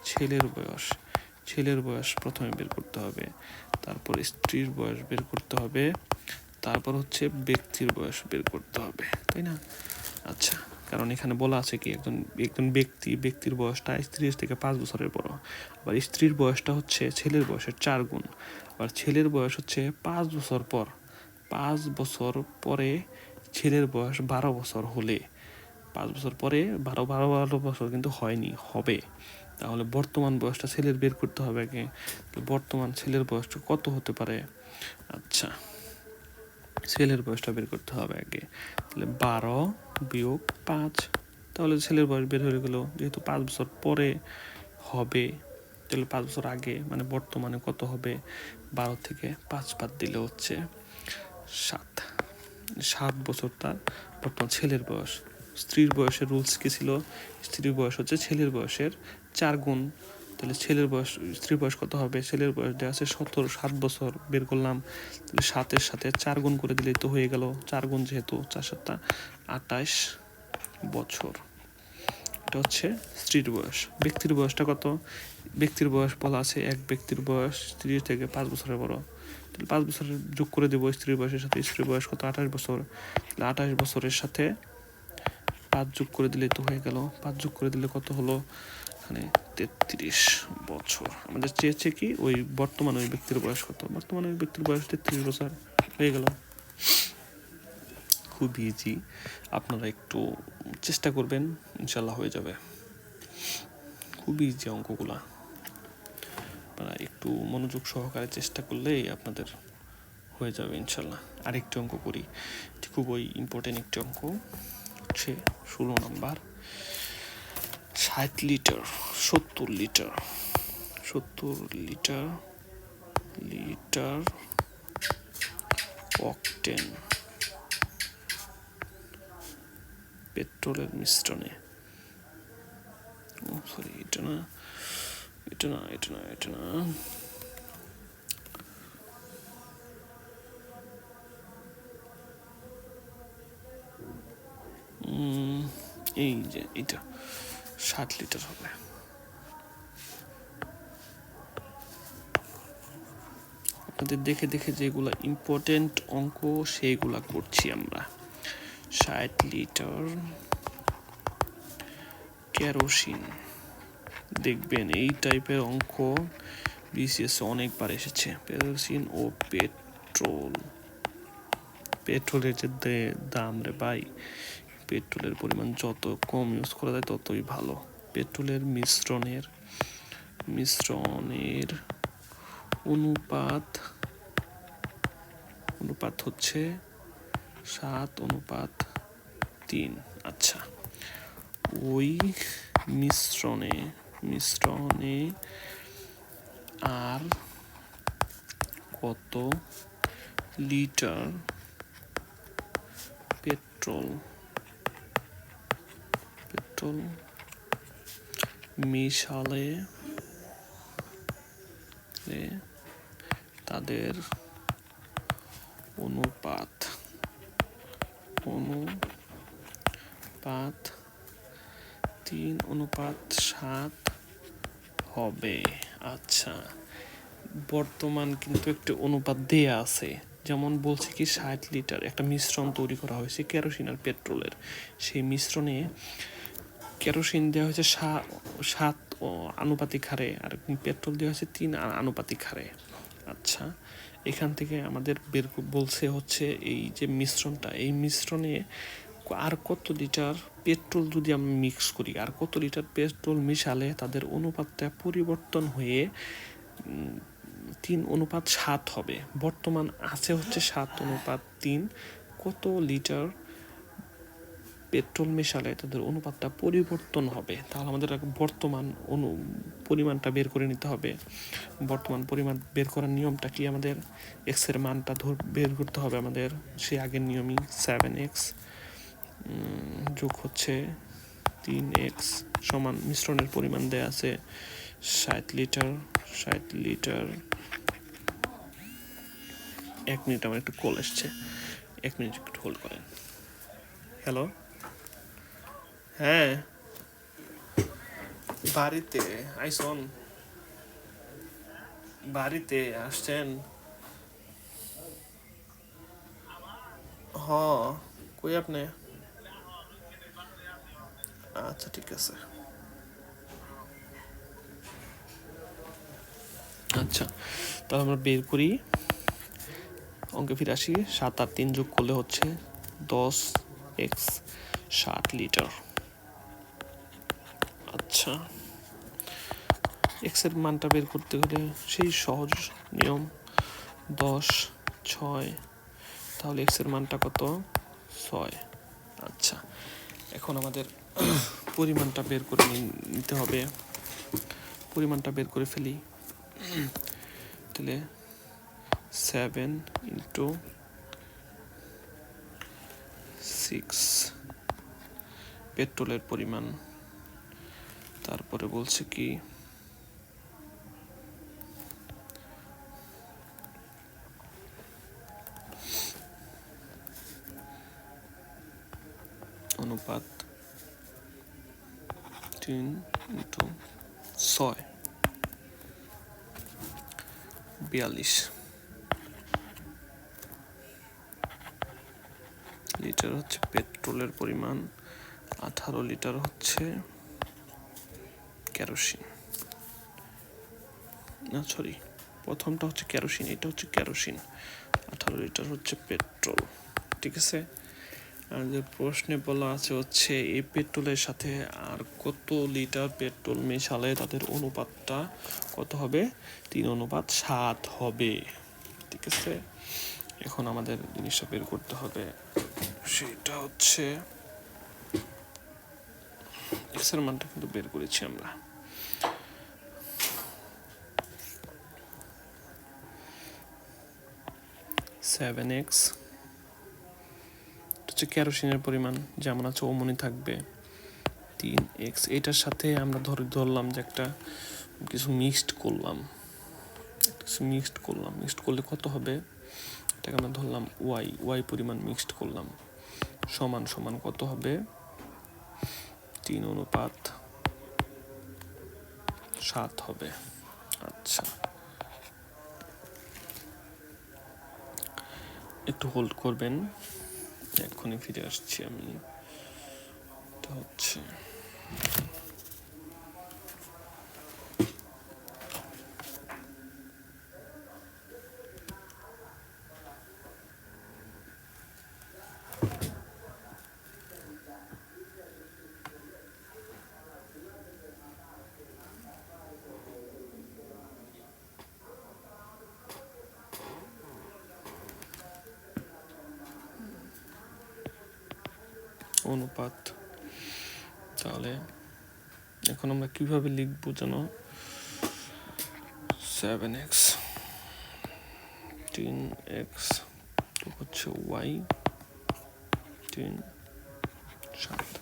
A: ছেলের বয়স প্রথমে বের করতে হবে, তারপর স্ত্রীর বয়স বের করতে হবে, তারপর হচ্ছে ব্যক্তির বয়স বের করতে হবে, তাই না? আচ্ছা, কারণ এখানে বলা আছে কি একজন ব্যক্তির বয়সটা স্ত্রীর থেকে 5 বছরের বড়। আবার স্ত্রীর বয়সটা হচ্ছে ছেলের বয়সের 4 গুণ। আবার ছেলের বয়স হচ্ছে 5 বছর পর। 5 বছর পরে ছেলের বয়স 12 বছর হলে, 5 বছর পরে 12 বছর কিন্তু হয়নি, হবে। তাহলে বর্তমান বয়সটা ছেলের বের করতে হবে আগে। বর্তমান ছেলের বয়সটা কত হতে পারে? আচ্ছা, ছেলের বয়সটা বের করতে হবে আগে। তাহলে 12 বিয়োগ 5, তাহলে ছেলের বয়স বের হয়ে গেল। যেহেতু 5 বছর পরে হবে, তাহলে 5 বছর আগে মানে বর্তমানে কত হবে? 12 থেকে 5 বাদ দিলে হচ্ছে 7 বছর তার বর্তমান ছেলের বয়স। স্ত্রীর বয়সের রুলস কি ছিল? স্ত্রীর বয়স হচ্ছে ছেলের বয়সের 4 গুণ। তাহলে স্ত্রীর বয়স কত হবে? ছেলের বয়স দেওয়া আছে 7 বছর, বের করলাম। তাহলে 7-এর সাথে 4 গুণ করে দিলেই তো হয়ে গেল। 4 গুণ যেহেতু 4 7 28 বছর। এটা হচ্ছে স্ত্রীর বয়স। ব্যক্তির বয়সটা কত? ব্যক্তির বয়স বলা আছে এক ব্যক্তির বয়স স্ত্রীর থেকে 5 বছরের বড়। তাহলে 5 বছরের যোগ করে দেবো স্ত্রীর বয়সের সাথে। স্ত্রীর বয়স কত? 28 বছর। তাহলে 28 বছরের সাথে 5 যোগ করে দিলে তো হয়ে গেল। 5 যোগ করে দিলে কত হলো? এখানে 33 বছর। আমাদের চেয়েছে কি ওই বর্তমান ওই ব্যক্তির বয়স কত? বর্তমান ওই ব্যক্তির বয়স 33 বছর হয়ে গেল। খুব ইজি, আপনারা একটু চেষ্টা করবেন, ইনশাল্লাহ হয়ে যাবে। খুবই ইজি অঙ্কগুলা, আপনারা একটু মনোযোগ সহকারে চেষ্টা করলেই আপনাদের হয়ে যাবে ইনশাল্লাহ। আরেকটি অঙ্ক করি, খুবই ইম্পর্টেন্ট একটি অঙ্ক হচ্ছে 16 নম্বর। 70 লিটার 70 লিটার অকটেন পেট্রোলের মিশ্রণে, সরি এটা না, এই যে এটা 7 লিটার হবে। আপনাদের দেখে দেখে যেগুলা ইম্পর্টেন্ট অঙ্ক সেইগুলা করছি আমরা। 60 লিটার কেরোসিন, দেখবেন এই টাইপের অঙ্ক বিসিএস অনেকবার এসেছে। কেরোসিন ও পেট্রোলের যে দাম রে ভাই, পেট্রোলের পরিমাণ যত কম ইউজ করা যায় ততই ভালো। পেট্রোলের মিশ্রণের অনুপাত হচ্ছে 7:3। আচ্ছা, ওই মিশ্রণে আর কত লিটার পেট্রোল মিশালে তাদের অনুপাত 3:7 হবে। আচ্ছা, বর্তমান কিন্তু একটি অনুপাত দেয়া আছে, যেমন বলছে কি 60 লিটার একটা মিশ্রণ তৈরি করা হয়েছে কেরোসিন আর পেট্রোলের। সেই মিশ্রণে কেরোসিন দেওয়া হয়েছে 7 আনুপাতিক হারে আর পেট্রোল দেওয়া হয়েছে 3 আনুপাতিক হারে। আচ্ছা, এখান থেকে আমাদের বলছে হচ্ছে এই যে মিশ্রণটা, এই মিশ্রণে আর কত লিটার পেট্রোল যদি আমরা মিক্স করি, আর কত লিটার পেট্রোল মিশালে তাদের অনুপাতটা পরিবর্তন হয়ে 3:7 হবে। বর্তমান আছে হচ্ছে 7:3। কত লিটার পেট্রোল মেশালে তাদের অনুপাতটা পরিবর্তন হবে, তাহলে আমাদের বর্তমান পরিমাণটা বের করে নিতে হবে। বর্তমান পরিমাণ বের করার নিয়মটা কি, আমাদের এক্স এর মানটা বের করতে হবে আমাদের সেই আগের নিয়মই। 7x যোগ হচ্ছে 3x সমান মিশ্রণের পরিমাণ দেয়া আছে 60 লিটার। 1 মিনিট, আমার একটু কল এসছে, 1 মিনিট একটু হোল্ড করেন। হ্যালো, হ্যাঁ বাড়িতে আইসন, বাড়িতে আসছেন? হ, কই আপনি? আচ্ছা ঠিক আছে। আচ্ছা, তাহলে আমরা বের করি, অঙ্কে ফিরে আসি। 7 আর 3 যোগ করলে হচ্ছে 10x 60 লিটার। আচ্ছা, এক্স এর মানটা বের করতে হলে সেই সহজ নিয়ম 10 6, তাহলে এক্স এর মানটা কত? 6। আচ্ছা, এখন আমাদের পরিমাণটা বের করে নিতে হবে। পরিমাণটা বের করে ফেলি, তাহলে 7 × 6 পেট্রোলের পরিমাণ। তারপরে বলছে কি অনুপাত 3 × 6 42 লিটার হচ্ছে পেট্রোলের পরিমাণ, 18 লিটার হচ্ছে কেরোসিন। না সরি, প্রথমটা হচ্ছে কেরোসিন, এটা হচ্ছে কেরোসিন। 18 লিটার হচ্ছে পেট্রোল। ঠিক আছে, আর যে প্রশ্নে বলা আছে হচ্ছে এই পেট্রোলের সাথে আর কত লিটার পেট্রোল মেশালে তাদের অনুপাতটা কত হবে? 3:7 হবে। ঠিক আছে, এখন আমাদের জিনিসটা বের করতে হবে, সেটা হচ্ছে এক্স এর মানটা কিন্তু বের করেছি আমরা। 7x হচ্ছে কেরোসিনের পরিমাণ যেমন আছে অমনি থাকবে 3x। এটার সাথে আমরা ধরলাম যে একটা কিছু মিক্সড করলাম, মিক্সড করলে কত হবে, এটাকে আমরা ধরলাম ওয়াই পরিমাণ মিক্সড করলাম, সমান সমান কত হবে 3:7 হবে। আচ্ছা, একটু হোল্ড করবেন, এক্ষুনি ফিরে আসছি আমি। এটা হচ্ছে অনুপাত। তাহলে এখন আমরা কিভাবে লিখবো যেন, 7x 10x হচ্ছে y 3:7।